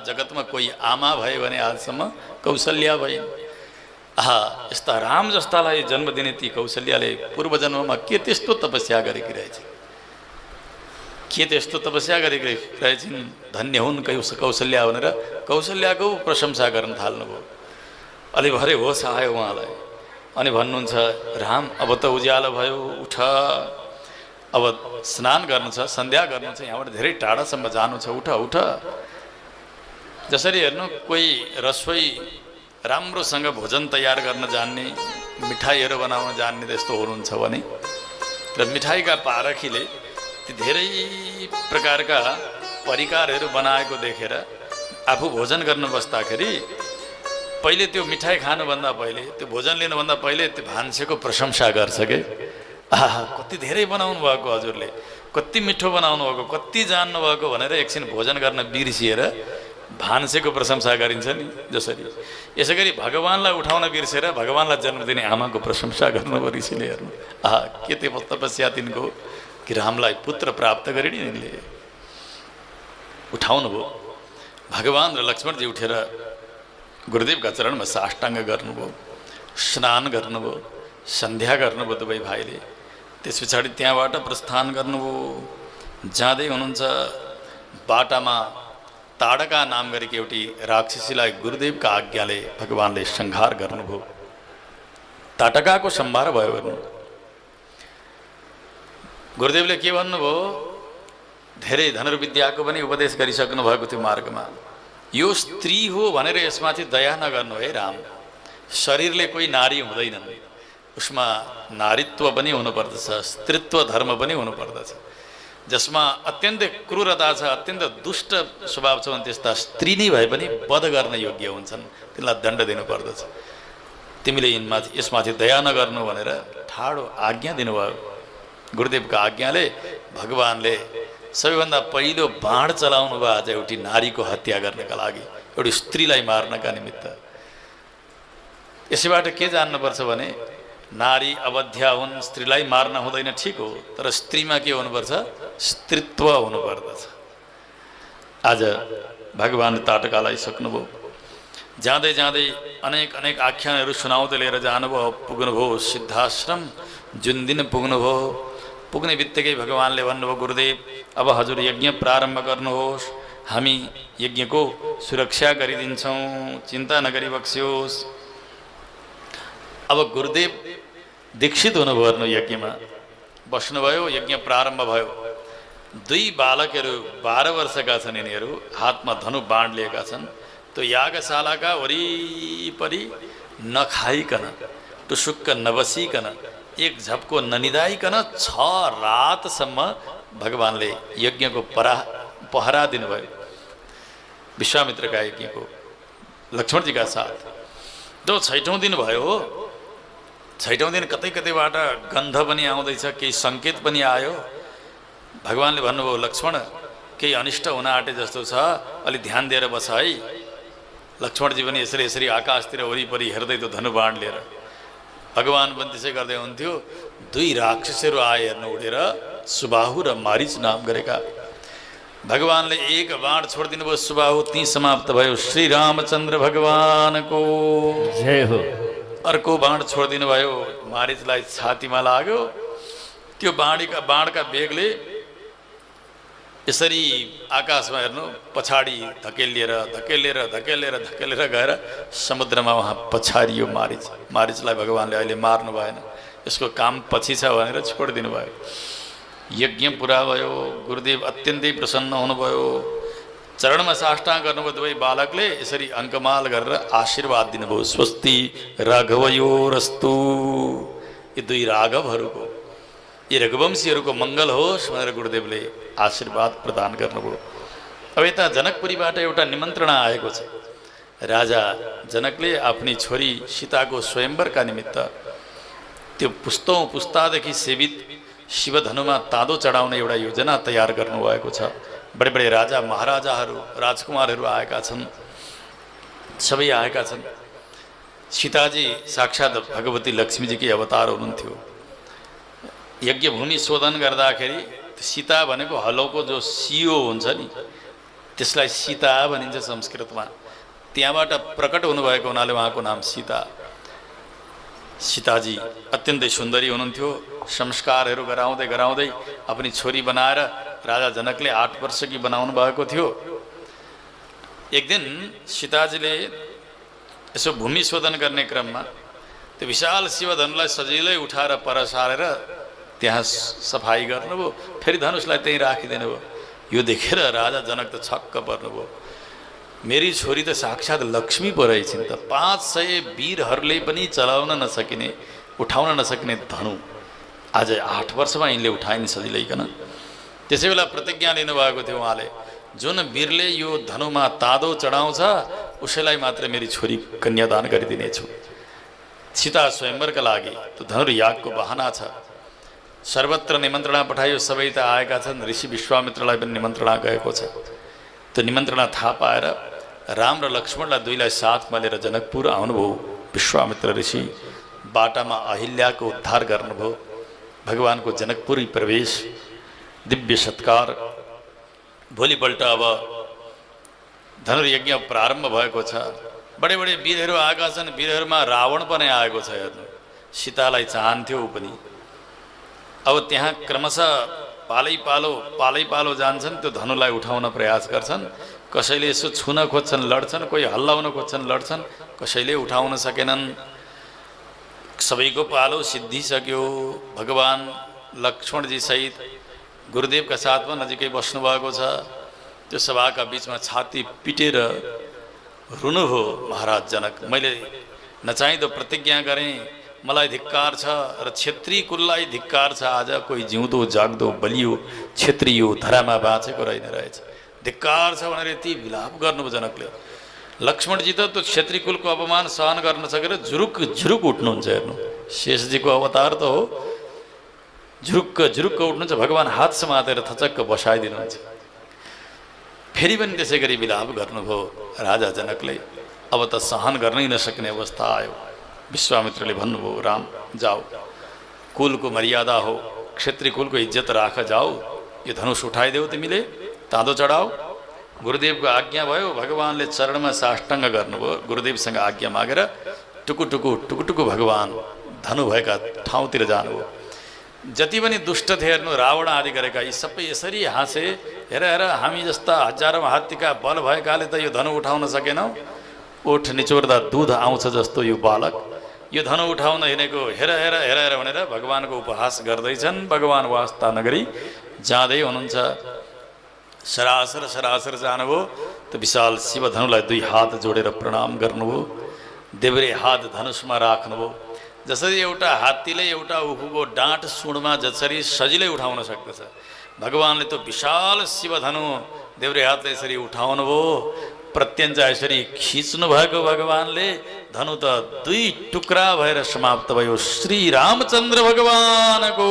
जगतमा कोही आमा भयो भने आजसम्म कौशल्या भइन्। आहा, यस्ता राम जस्तालाई जन्म दिने ती कौशल्याले पूर्वजन्ममा के त्यस्तो तपस्या गरेकी रहेछ, के त्यस्तो तपस्या गरेकी रहेछन्, धन्य हुन् कौशल्या भनेर कौशल्याको प्रशंसा गर्न थाल्नुभयो। अलि भरे होस आयो उहाँलाई। अनि भन्नुहुन्छ, राम अब त उज्यालो भयो, उठ, अब स्नान गर्नु छ, सन्ध्या गर्नु छ, यहाँबाट धेरै टाढासम्म जानु छ, उठ उठ। जसरी हेर्नु कोही रसोई राम्रोसँग भोजन तयार गर्न जान्ने, मिठाईहरू बनाउन जान्ने त्यस्तो हुनुहुन्छ भने, र मिठाईका पारखीले ती धेरै प्रकारका परिकारहरू बनाएको देखेर आफू भोजन गर्न बस्दाखेरि पहिले त्यो मिठाई खानुभन्दा पहिले, त्यो भोजन लिनुभन्दा पहिले त्यो भान्सेको प्रशंसा गर्छ के। आहा, कति धेरै बनाउनु भएको हजुरले, कति मिठो बनाउनु भएको, कति जान्नु भएको भनेर एकछिन भोजन गर्न बिर्सिएर भान्सेको प्रशंसा गरिन्छ नि जसरी। यसै गरी भगवानलाई उठाउन बिर्सेर भगवानलाई जन्म दिने आमाको प्रशंसा गर्नुभयो ऋषिले हेर्नु। आहा, के त्यो तपस्या तिनको कि रामलाई पुत्र प्राप्त गरिने यिनले उठाउनु भयो। भगवान र लक्ष्मणजी उठेर गुरुदेवका चरणमा साष्टाङ्ग गर्नुभयो, स्नान गर्नुभयो, सन्ध्या गर्नुभयो दुवै भाइले। त्यस पछाडि त्यहाँबाट प्रस्थान गर्नुभयो। जाँदै हुनुहुन्छ, बाटामा ताडका नाम गरेकी एउटी राक्षसीलाई गुरुदेवका आज्ञाले भगवानले संहार गर्नुभयो। ताटकाको संहार भयो हेर्नु। गुरुदेवले के भन्नुभयो, धेरै धनुर्विद्याको पनि उपदेश गरिसक्नु भएको थियो मार्गमा। यो स्त्री हो भनेर यसमाथि दया नगर्नु है राम। शरीरले कोही नारी हुँदैनन्, उसमा नारीत्व पनि हुनुपर्दछ, स्त्रीत्व धर्म पनि हुनुपर्दछ। जसमा अत्यन्तै क्रूरता छ, अत्यन्त दुष्ट स्वभाव छ भने त्यस्ता स्त्री नै भए पनि वध गर्न योग्य हुन्छन्, तिनलाई दण्ड दिनुपर्दछ। तिमीले यसमाथि दया नगर्नु भनेर ठाडो आज्ञा दिनुभयो। गुरुदेवका आज्ञाले भगवानले सबैभन्दा पहिलो बाण चलाउनु भयो आज एउटी नारीको हत्या गर्नका लागि, एउटी स्त्रीलाई मार्नका निमित्त। यसैबाट के जान्नुपर्छ भने नारी अवध्या हुन्, स्त्रीलाई मार्न हुँदैन, ठिक हो, तर स्त्रीमा के हुनुपर्छ, स्त्रीत्व हुनुपर्दछ। आज भगवान ताटकालाई सक्नुभयो। जाँदै जाँदै अनेक अनेक आख्यानहरू सुनाउँदै लिएर जानुभयो। पुग्नुभयो सिद्धाश्रम। जुन दिन पुग्नुभयो, पुग्ने बित्तिकै भगवानले भन्नुभयो, गुरुदेव अब हजुर यज्ञ प्रारम्भ गर्नुहोस्, हामी यज्ञको सुरक्षा गरिदिन्छौँ, चिन्ता नगरी बक्सियोस्। अब गुरुदेव दीक्षित हुनुभयो हेर्नु, यज्ञमा बस्नुभयो, यज्ञ प्रारम्भ भयो। दुई बालकहरू 12 वर्षका छन्, यिनीहरू हातमा धनु बाण लिएका छन्। त्यो यागशालाका वरिपरि नखाइकन, टुसुक्क नबसिकन, एक झपको ननिदाइकन 6 रातसम्म भगवानले यज्ञको पहरा दिनुभयो। विश्वामित्रका यज्ञको लक्ष्मणजीका साथ। जो 6औं दिन भयो, 6औं दिन कतै कतैबाट गन्ध पनि आउँदैछ, केही सङ्केत पनि आयो। भगवानले भन्नुभयो, लक्ष्मण केही अनिष्ट हुन आँटे जस्तो छ, अलि ध्यान दिएर बस है। लक्ष्मणजी पनि यसरी यसरी आकाशतिर वरिपरि हेर्दै त्यो धनुबाण लिएर भगवान पनि त्यसै गर्दै हुन्थ्यो। 2 राक्षसहरू आए हेर्नु उडेर, सुबाहु र मारिच नाम गरेका। भगवानले एक बाण छोडिदिनु भयो, सुबाहु ती समाप्त भयो। श्री रामचन्द्र भगवानको जय हो। अर्को बाण छोडिदिनु भयो, मारिचलाई छातीमा लाग्यो। त्यो बाणका बेगले यसरी आकाशमा हेर्नु पछाडि धकेलिएर धकेलिएर धकेलिएर धकेलिएर गएर समुद्रमा उहाँ पछारियो मारिचलाई भगवानले अहिले मार्नु भएन, यसको काम पछि छ भनेर छोडिदिनु भयो। यज्ञ पुरा भयो, गुरुदेव अत्यन्तै प्रसन्न हुनुभयो, चरणमा साष्टाङ्ग गर्नुभयो। दुवै बालकले यसरी अङ्कमाल गरेर आशीर्वाद दिनुभयो। स्वस्ति राघवयोरस्तु, यी दुई राघवहरूको, यी रघुवंशीहरूको मङ्गल होस् भनेर गुरुदेवले आशीर्वाद प्रदान गर्नुभयो। अब यता जनकपुरीबाट एउटा निमन्त्रणा आएको छ। राजा जनकले आफ्नी छोरी सीताको स्वयंवरका निमित्त त्यो पुस्तादेखि सेवित शिवधनुमा तादो चढाउने एउटा योजना तयार गर्नुभएको छ। बडे बडे राजा महाराजाहरू राजकुमारहरू आएका छन्, सबै आएका छन्। सीताजी साक्षात् भगवती लक्ष्मीजीकै अवतार हुनुहुन्थ्यो। यज्ञभूमि शोधन गर्दाखेरि सीता भनेको हलोको जो सियो हुन्छ नि, त्यसलाई सीता भनिन्छ संस्कृतमा। त्यहाँबाट प्रकट हुनुभएको हुनाले उहाँको नाम सीता। सीताजी अत्यन्तै सुन्दरी हुनुहुन्थ्यो। संस्कारहरू गराउँदै गराउँदै अपनी छोरी बनाएर राजा जनकले 8 वर्षकी बनाउनु भएको थियो। एक दिन सीताजीले यसो भूमि शोधन गर्ने क्रममा त्यो विशाल शिवधनुलाई सजिलै उठाएर पर सारेर त्यहाँ सफाई गर्नुभयो, फेरि धनुषलाई त्यहीँ राखिदिनु भयो। यो देखेर राजा जनक त छक्क पर्नुभयो। मेरी छोरी त साक्षात् लक्ष्मी पो रहेछन् त। 500 वीरहरूले पनि चलाउन नसकिने, उठाउन नसकिने धनु आज 8 वर्षमा यिनले उठाइन् सजिलैकन। त्यसै बेला प्रतिज्ञा लिनुभएको थियो उहाँले, जुन वीरले यो धनुमा तादो चढाउँछ उसैलाई मात्र मेरी छोरी कन्यादान गरिदिनेछु। सीता स्वयंवरका लागि त्यो धनुर यागको बहाना छ। सर्वत्र निमन्त्रणा पठाइयो, सबै त आएका छन्। ऋषि विश्वामित्रलाई पनि निमन्त्रणा गएको छ। त्यो निमन्त्रणा थाहा पाएर राम र लक्ष्मणलाई दुईलाई साथमा लिएर जनकपुर आउनुभयो। विश्वामित्र ऋषि बाटामा अहिल्याको उद्धार गर्नुभयो। भगवानको जनकपुरी प्रवेश, दिव्य सत्कार। भोलिपल्ट अब धनुर्यज्ञ प्रारम्भ भएको छ। बडे बडे वीरहरू आएका छन्। वीरहरूमा रावण पनि आएको छ। हेर्नु, सीतालाई चाहन्थ्यो पनि। अब त्यहाँ क्रमशः पालै पालो जान्छन्, त्यो धनुलाई उठाउन प्रयास गर्छन्। कसैले यसो छुन खोज्छन्, लड्छन्, कोही हल्लाउन खोज्छन्, लड्छन्, कसैले उठाउन सकेनन्। सबैको पालो सिद्धिसक्यो। भगवान लक्ष्मणजी सहित गुरुदेवका साथमा नजिकै बस्नुभएको छ। त्यो सभाका बीचमा छाती पिटेर रुनुभयो महाराज जनक। मैले नचाहिँदो प्रतिज्ञा गरेँ, मलाई धिक्कार छ र क्षेत्री कुललाई धिक्कार छ। आज कोही जिउँदो जाग्दो बलियो क्षेत्रीय धरामा बाँचेको रहेछ, धिक्कार छ भनेर यति विलाप गर्नुभयो जनकले। लक्ष्मणजी त त्यो क्षेत्री कुलको अपमान सहन गर्न सकेर झुरुक झुरुक उठ्नुहुन्छ। हेर्नु, शेषजीको अवतार त हो। झुरुक्क झुरुक्क उठ्नुहुन्छ। भगवान हात समातेर थचक्क बसाइदिनुहुन्छ। फेरि पनि त्यसै गरी विलाप गर्नुभयो राजा जनकले। अब त सहन गर्नै नसक्ने अवस्था आयो। विश्वामित्रले भन्नुभयो, राम जाऊ, कुलको मर्यादा हो, क्षेत्रीय कुलको इज्जत राख, जाऊ, यो धनुष उठाइदेऊ, तिमीले तादो चढाऊ। गुरुदेवको आज्ञा भयो। भगवानले चरणमा साष्टाङ्ग गर्नुभयो। गुरुदेवसँग आज्ञा मागेर टुकुटुकु भगवान धनु भएका ठाउँतिर जानुभयो। जति पनि दुष्ट थिए, हेर्नु, रावण आदि गरेका, यी सबै यसरी हाँसे, हेर हेर हामी जस्ता हजारौँ हात्तीका बल भएकाले त यो धनु उठाउन सकेनौँ। ओठ निचोर्दा दुध आउँछ जस्तो यो बालक यो धनु उठाउन हिँडेको, हेर हेर हेर हेर भनेर भगवानको उपहास गर्दैछन्। भगवान वास्ता नगरी जाँदै हुनुहुन्छ। सरासर जानुभयो। त्यो विशाल शिवधनुलाई 2 हात जोडेर प्रणाम गर्नुभयो। देब्रे हात धनुषमा राख्नुभयो। जसरी एउटा हात्तीले एउटा उखुको डाँट सुँडमा जसरी सजिलै उठाउन सक्दछ, भगवानले त्यो विशाल शिवधनु देब्रे हातले यसरी उठाउनुभयो। प्रत्यञ्चा यसरी खिच्नु भएको भगवानले धनु त 2 टुक्रा भएर समाप्त भयो। श्री रामचन्द्र भगवानको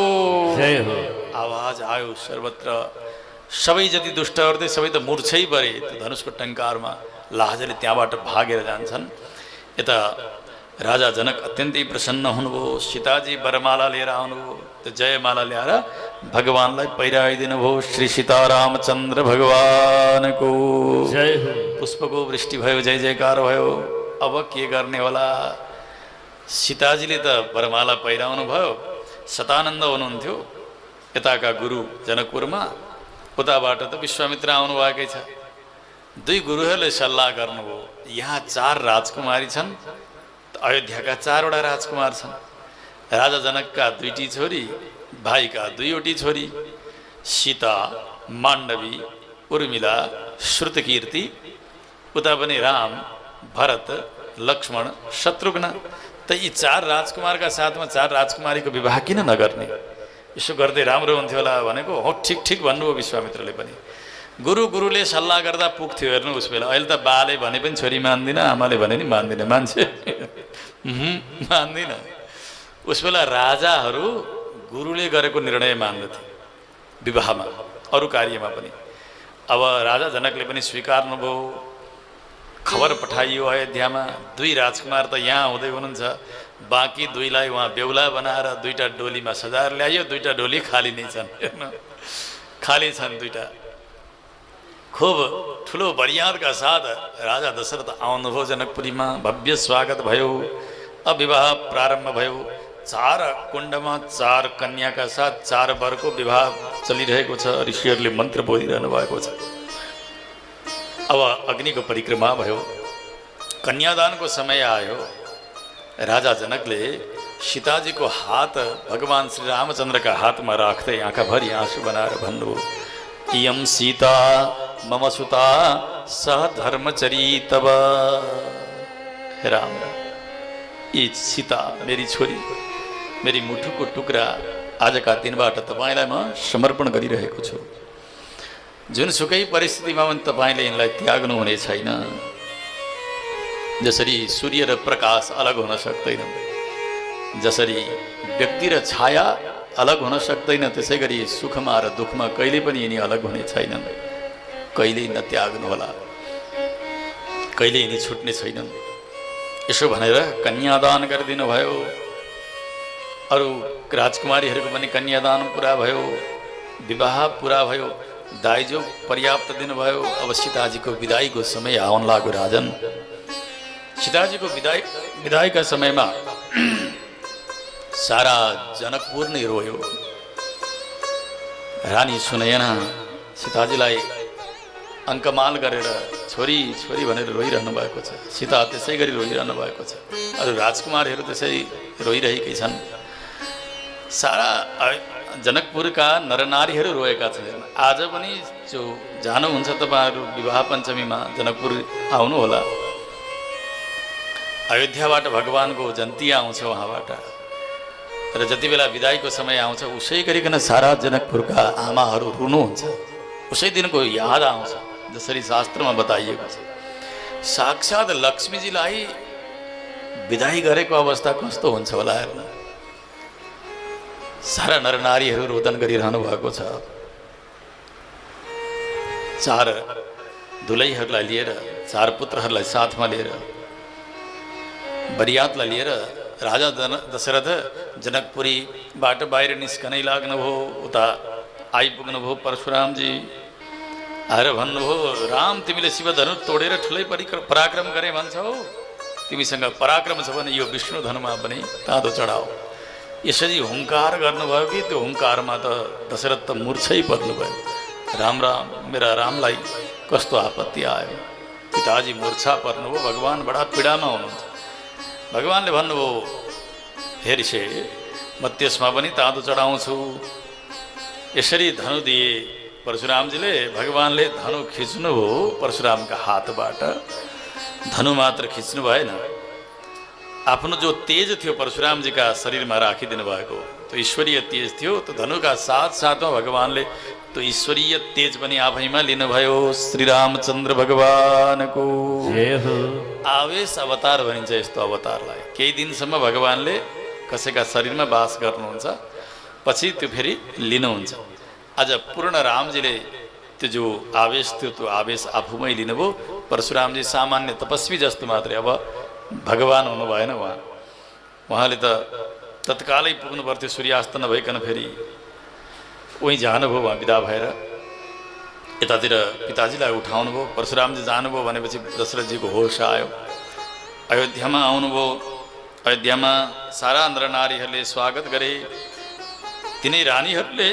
जय हो। आवाज आयो सर्वत्र। सबै जति दुष्टहरू थिए सबै त मूर्छै परे त्यो धनुषको टङ्कारमा। लाजले त्यहाँबाट भागेर जान्छन्। यता राजा जनक अत्यन्तै प्रसन्न हुनुभयो। सीताजी वरमाला लिएर आउनुभयो। त्यो जयमाला ल्याएर भगवानलाई पहिराइदिनु भयो। श्री सीतारामचन्द्र भगवानको जय हो। पुष्पको वृष्टि भयो, जय जयकार भयो। अब के गर्ने होला? सीताजीले त वरमाला पहिराउनु भयो। शतानन्द हुनुहुन्थ्यो। यताका गुरु जनकपुरमा, उताबाट त विश्वामित्र आउनुभएकै छ। दुई गुरुहरूले सल्लाह गर्नुभयो, यहाँ 4 राजकुमारी छन्, अयोध्याका 4वटा राजकुमार छन्। राजा जनकका 2टी छोरी, भाइका 2वटी छोरी, सीता, माण्डवी, उर्मिला, श्रुतकीर्ति, उता पनि राम, भरत, लक्ष्मण, शत्रुघ्न। त यी 4 राजकुमारका साथमा 4 राजकुमारीको विवाह किन नगर्ने? यसो गर्दै राम्रो हुन्थ्यो होला भनेको। हो, ठिक ठिक भन्नुभयो विश्वामित्रले पनि। गुरुले सल्लाह गर्दा पुग्थ्यो हेर्नु उस बेला। अहिले त बाले भने पनि छोरी मान्दिन, आमाले भने नि मान्दिन मान्छे मान्दिन। उस बेला राजाहरू गुरुले गरेको निर्णय मान्दथे विवाहमा, अरू कार्यमा पनि। अब राजा जनकले पनि स्वीकार्नुभयो। खबर पठाइयो अयोध्यामा, 2 राजकुमार त यहाँ हुँदै हुनुहुन्छ, बाँकी 2लाई उहाँ बेहुला बनाएर 2टा डोलीमा सजाएर ल्याइयो। 2टा डोली खाली नै छन्, खाली छन् 2टा। खुब ठुलो मर्यादाका साथ राजा दशरथ आउनुभयो जनकपुरीमा। भव्य स्वागत भयो। अब विवाह प्रारम्भ भयो। 4 कुण्डमा 4 कन्याका साथ 4 वरको विवाह चलिरहेको छ। ऋषिहरूले मन्त्र बोलिरहनु भएको छ। अब अग्निको परिक्रमा भयो। कन्यादानको समय आयो। राजा जनकले सीताजीको हात भगवान श्री रामचन्द्रका हातमा राख्दै आँखाभरि आँसु बनाएर भन्नुभयो, इयं सीता मम सुता सह धर्मचरी तब। हे राम, यी सीता मेरी छोरी, मेरी मुठुको टुक्रा आजका दिनबाट तपाईँलाई म समर्पण गरिरहेको छु। जुनसुकै परिस्थितिमा पनि तपाईँले यिनलाई त्याग्नु हुने छैन। जसरी सूर्य र प्रकाश अलग हुन सक्दैन, जसरी व्यक्ति र छाया अलग हुन सक्दैन, त्यसै गरी सुखमा र दुःखमा कहिले पनि यिनी अलग हुने छैनन्। कहिले नत्याग्नु होला, कहिले यिनी छुट्ने छैनन्। यसो भनेर कन्यादान गरिदिनु भयो। अरू राजकुमारीहरूको पनि कन्यादान पुरा भयो, विवाह पुरा भयो, दाइजो पर्याप्त दिनुभयो। अब सीताजीको विदाईको समय आउन लाग्यो। राजन, सीताजीको विदाईका समयमा सारा जनकपुर नै रोयो। रानी सुनयना सीताजीलाई अङ्कमाल गरेर छोरी छोरी भनेर रोइरहनु भएको छ। सीता त्यसै गरी रोइरहनु भएको छ। अरू राजकुमारहरू त्यसै रोइरहेकै छन्। सारा जनकपुरका नरनारीहरू रोएका छन्। आज पनि जो जानुहुन्छ तपाईँहरू विवाह पञ्चमीमा जनकपुर आउनु होला। अयोध्याबाट भगवानको जन्ती आउँछ वहाँबाट, र जति बेला विदाईको समय आउँछ उसै गरिकन सारा जनकपुरका आमाहरू रुनुहुन्छ। उसै दिनको याद आउँछ, जसरी शास्त्रमा बताइएको छ। साक्षात् लक्ष्मीजीलाई विदाई गरेको अवस्था कस्तो हुन्छ होला हेर्नु। सारा नरनारीहरू रोदन गरिरहनु भएको छ। 4 दुलैहरूलाई लिएर, 4 पुत्रहरूलाई साथमा लिएर, बरियातलाई लिएर राजा दशरथ जनकपुरीबाट बाहिर निस्कनै लाग्नुभयो। उता आइपुग्नुभयो परशुरामजी। आएर भन्नुभयो, राम तिमीले शिवधनु तोडेर ठुलै पराक्रम गरे भन्छौ, तिमीसँग पराक्रम छ भने यो विष्णु धनुमा पनि ताँदो चढाओ। यसरी हुङ्कार गर्नुभयो कि त्यो हुङ्कारमा त दशरथ त मूर्छै पर्नुभयो। राम राम, मेरा रामलाई कस्तो आपत्ति आयो। पिताजी मूर्छा पर्नुभयो। भगवान बडा पीडामा हुनुहुन्छ। भगवानले भन्नुभयो, हे ऋषे, म त्यसमा पनि ताँदो चढाउँछु। यसरी धनु दिए परशुरामजीले। भगवानले धनु खिच्नुभयो परशुरामका हातबाट। धनु मात्र खिच्नु भएन, आफ्नो जो तेज थियो परशुरामजीका शरीरमा राखिदिनु भएको, त्यो ईश्वरीय तेज थियो। त्यो धनुका साथसाथमा भगवानले त्यो ईश्वरीय तेज पनि आफैमा लिनुभयो। श्रीरामचन्द्र भगवानको आवेश अवतार भनिन्छ यस्तो अवतारलाई। केही दिनसम्म भगवानले कसैका शरीरमा वास गर्नुहुन्छ, पछि त्यो फेरि लिनुहुन्छ। आज पूर्ण रामजीले त्यो जो आवेश थियो त्यो आवेश आफूमै लिनुभयो। परशुरामजी सामान्य तपस्वी जस्तो मात्रै, अब भगवान हुनु भएन। उहाँले त तत्कालै पुग्नु पर्थ्यो, सूर्यास्त नभइकन फेरि उहीँ जानुभयो। उहाँ विदा भएर यतातिर पिताजीलाई उठाउनु भयो। परशुरामजी जानुभयो भनेपछि दशरथजीको होस आयो। अयोध्यामा आउनुभयो। अयोध्यामा सारा नरनारीहरूले स्वागत गरे। तिनै रानीहरूले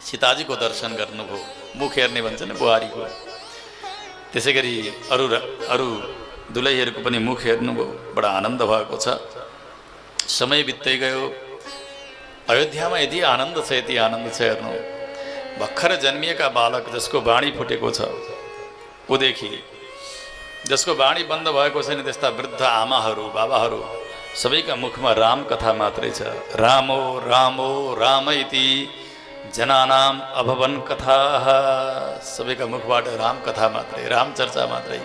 सीताजीको दर्शन गर्नुभयो, मुख हेर्ने भन्छ नि बुहारीको। त्यसै गरी अरू दुलहीहरूको पनि मुख हेर्नुभयो, बडा आनन्द भएको छ। समय बित्दै गयो। अयोध्यामा यति आनन्द छ, यति आनन्द छ, हेर्नु। भर्खर जन्मिएका बालक जसको बाणी फुटेको छ उदेखि जसको बाणी बन्द भएको छैन त्यस्ता वृद्ध आमाहरू बाबाहरू सबैका मुखमा राम कथा मात्रै छ। रामो रामो राम इति जनानाम अभवन कथा। सबैका मुखबाट राम कथा मात्रै, राम चर्चा मात्रै।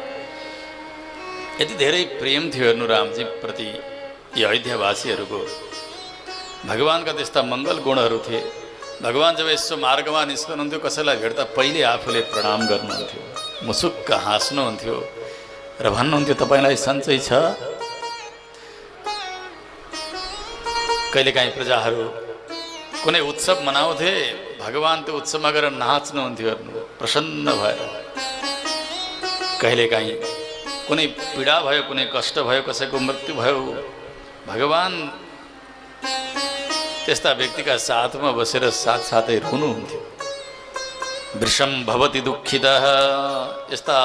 यति धेरै प्रेम थियो हेर्नु रामजी प्रति यी अयोध्यावासीहरूको। भगवानका त्यस्ता मङ्गल गुणहरू थिए। भगवान जब यसो मार्गमा निस्कनुहुन्थ्यो कसैलाई भेट्दा पहिले आफूले प्रणाम गर्नुहुन्थ्यो, मुसुक्क हाँस्नुहुन्थ्यो र भन्नुहुन्थ्यो तपाईँलाई सन्चै छ। कहिलेकाहीँ प्रजाहरू कुनै उत्सव मनाउँथे, भगवान त्यो उत्सवमा गएर नाच्नुहुन्थ्यो हेर्नु प्रसन्न भएर। कहिलेकाहीँ कुनै पीडा भयो, कुनै कष्ट भयो, कसैको मृत्यु भयो, भगवान त्यस्ता व्यक्तिका साथमा बसेर साथसाथै रुनुहुन्थ्यो। वृषम भवति दुःखितः। यस्ता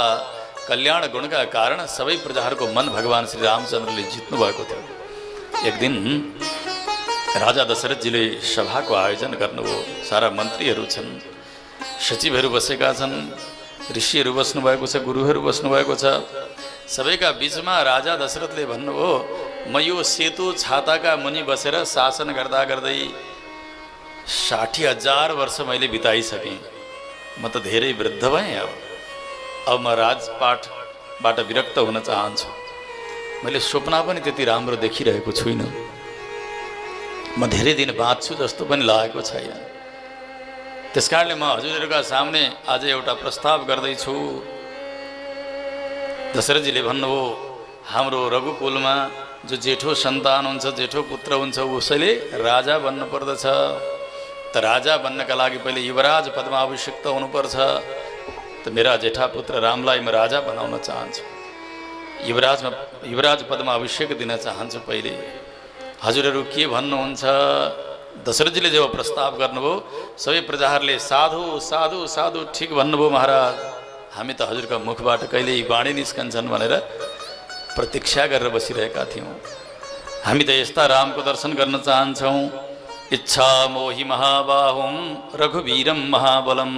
कल्याण गुणका कारण सबै प्रजाहरूको मन भगवान श्री रामचन्द्रले जित्नु भएको थियो। एक दिन राजा दशरथजीले सभाको आयोजन गर्नुभयो। सारा मन्त्रीहरू छन्, सचिवहरू बसेका छन्, ऋषिहरू बस्नुभएको छ, गुरुहरू बस्नुभएको छ। सबैका बिचमा राजा दशरथले भन्नुभयो, म यो सेतु छाताका मुनि बसेर शासन गर्दा गर्दै 60,000 वर्ष मैले बिताइसकेँ। म त धेरै वृद्ध भएँ। अब म राजपाटबाट विरक्त हुन चाहन्छु। मैले स्वप्न पनि त्यति राम्रो देखिरहेको छुइनँ। म धेरै दिन बाँच्छु जस्तो पनि लागेको छैन। त्यसकारणले म हजुरहरूका सामने आज एउटा प्रस्ताव गर्दैछु। दशरथजीले भन्नुभयो, हाम्रो रघुकुलमा जो जेठो सन्तान हुन्छ, जेठो पुत्र हुन्छ, उसैले राजा बन्नु पर्दछ। त राजा बन्नका लागि पहिले युवराज पदमा अभिषिक्त हुनुपर्छ। त मेरा जेठा पुत्र रामलाई म राजा बनाउन चाहन्छु, युवराज पदमा अभिषेक दिन चाहन्छु। पहिले हजुरहरू के भन्नुहुन्छ? दशरथजीले जब प्रस्ताव गर्नुभयो सबै प्रजाहरूले साधु साधु साधु ठिक भन्नुभयो महाराज। हामी त हजुरका मुखबाट कहिल्यै बाणी निस्कन्छन् भनेर प्रतीक्षा गरेर बसिरहेका थियौँ। हामी त यस्ता रामको दर्शन गर्न चाहन्छौँ। इच्छा मोहि महाबाहुं रघुवीरं महाबलं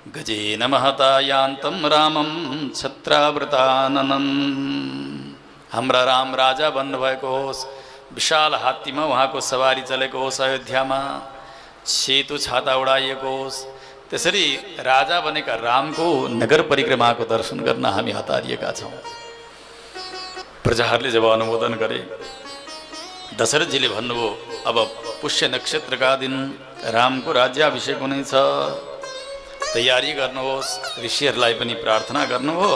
गजेन महता यान्तं रामं छत्रावृताननं। हाम्रा राम राजा बन्नुभएको होस्, विशाल हात्तीमा उहाँको सवारी चलेको होस्, अयोध्यामा सेतु छाता उडाइएको होस्। त्यसरी राजा बनेका रामको नगर परिक्रमाको दर्शन गर्न हामी हतारिएका छौँ। प्रजाहरूले जब अनुमोदन गरे, दशरथजीले भन्नुभयो, अब पुष्य नक्षत्रका दिन रामको राज्याभिषेक हुनेछ, तयारी गर्नुहोस्। ऋषिहरूलाई पनि प्रार्थना गर्नुभयो,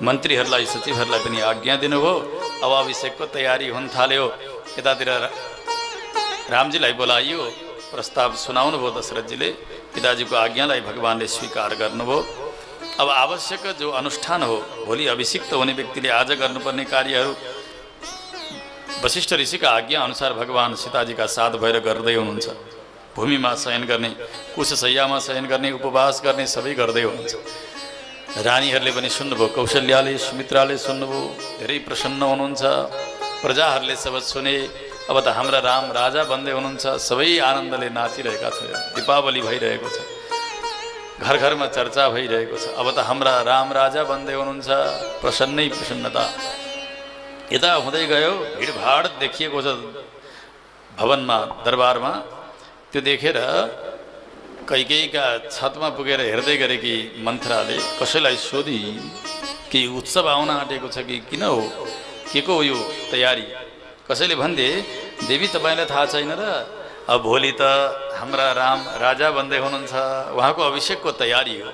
मन्त्रीहरूलाई सचिवहरूलाई पनि आज्ञा दिनुभयो। अब अभिषेकको तयारी हुन थाल्यो। यतातिर रामजीलाई बोलाइयो, प्रस्ताव सुनाउनु भयो दशरथजीले। पिताजीको आज्ञालाई भगवानले स्वीकार गर्नुभयो। अब आवश्यक जो अनुष्ठान हो, भोलि अभिषिक्त हुने व्यक्तिले आज गर्नुपर्ने कार्यहरू वशिष्ठ ऋषिका आज्ञा अनुसार भगवान सीताजीका साथ भएर गर्दै हुनुहुन्छ। भूमिमा शयन गर्ने, कुशशय्यामा शयन गर्ने, उपवास गर्ने सबै गर्दै हुनुहुन्छ। रानीहरूले पनि सुन्नुभयो, कौशल्याले सुमित्राले सुन्नुभयो, धेरै प्रसन्न हुनुहुन्छ। प्रजाहरूले सब सुने। अब त हाम्रा राम राजा बन्दै हुनुहुन्छ। सबै आनन्दले नाचिरहेका छन्। दीपावली भइरहेको छ, घर घरमा चर्चा भइरहेको छ। अब त हाम्रा राम राजा बन्दै हुनुहुन्छ। प्रसन्नै प्रसन्नता। यता हुँदै गयो, भिडभाड देखिएको छ भवनमा, दरबारमा। त्यो देखेर कैकेयीका छतमा पुगेर हेर्दै गरेकी मन्थराले कसैलाई सोधी कि उत्सव आउन आँटेको छ कि किन हो, के को यो तयारी? कसैले भन्थे, देवी तपाईँलाई थाहा छैन र, अब भोलि त हाम्रा राम राजा बन्दै हुनुहुन्छ, उहाँको अभिषेकको तयारी हो।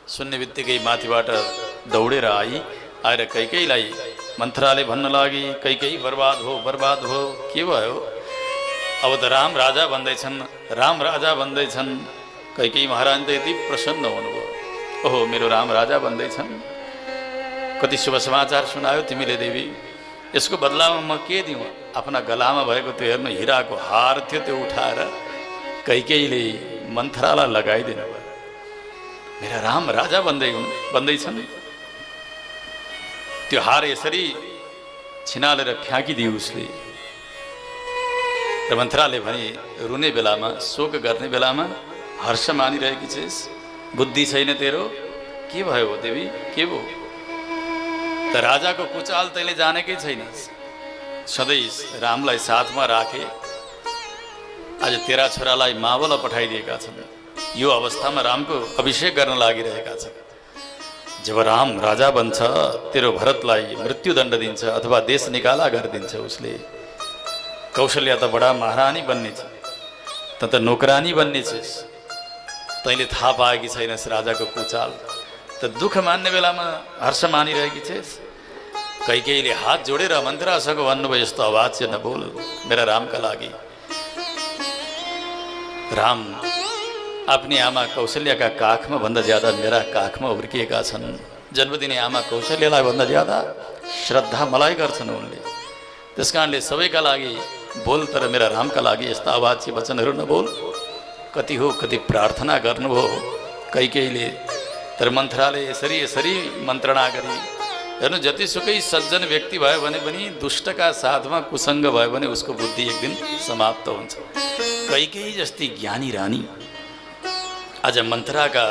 सुन्ने बित्तिकै माथिबाट दौडेर आएर कैकेयीलाई मन्थराले भन्न लागि, कैकेयी बर्बाद हो, बर्बाद हो। के भयो? अब त राम राजा बन्दैछन्, राम राजा बन्दैछन्। कैकेयी महाराज त यति प्रसन्न हुनुभयो, ओहो मेरो राम राजा बन्दैछन्, कति शुभ समाचार सुनायो तिमीले देवी। यसको बदलामा म के दिउँ? आफ्ना गलामा भएको त्यो हेर्नु हिराको हार थियो, त्यो उठाएर कैकेयीले मन्थरालाई लगाइदिनु भयो। मेरा राम राजा बन्दैछन्। त्यो हार यसरी छिनालेर फ्याँकिदियो उसले। र मन्थराले भने, रुने बेलामा, शोक गर्ने बेलामा हर्ष मानिरहेकी छेस्, बुद्धि छैन तेरो? के भयो देवी, के भयो? त राजाको कुचाल तैँले जानेकै छैनस्। सधैँ रामलाई साथमा राखे, आज तेरा छोरालाई मावल पठाइदिएका छन्। यो अवस्थामा रामको अभिषेक गर्न लागिरहेका छन्। जब राम राजा बन्छ, तेरो भरतलाई मृत्युदण्ड दिन्छ अथवा देश निकाला गरिदिन्छ उसले। कौशल्या त बडा महारानी बन्ने छ, त नोकरानी बन्ने छेस्। तैँले थाहा पाएकी छैनस् राजाको कुचाल। त दुःख मान्ने बेलामा हर्ष मानिरहेकी छेस्। कैकेयीले हात जोडेर मन्थरासँग भन्नुभयो, यस्तो आवाज चाहिँ नबोल मेरा रामका लागि। राम आफ्नी आमा कौशल्याका काखमा भन्दा ज्यादा मेरा काखमा हुर्किएका छन्। जन्मदिने आमा कौशल्यालाई भन्दा ज्यादा श्रद्धा मलाई गर्छन् उनले। त्यस कारणले सबैका लागि बोल, तर मेरा रामका लागि यस्ता आवाजी वचनहरू नबोल। कति हो कति प्रार्थना गर्नुभयो कैकेयीले। तर मन्थराले यसरी यसरी मन्त्रणा गरी, हेर्नु जतिसुकै सज्जन व्यक्ति भयो भने पनि दुष्टका साथमा कुसङ्ग भयो भने उसको बुद्धि एक दिन समाप्त हुन्छ। कैकेयी जस्ती ज्ञानी रानी आज मन्थराका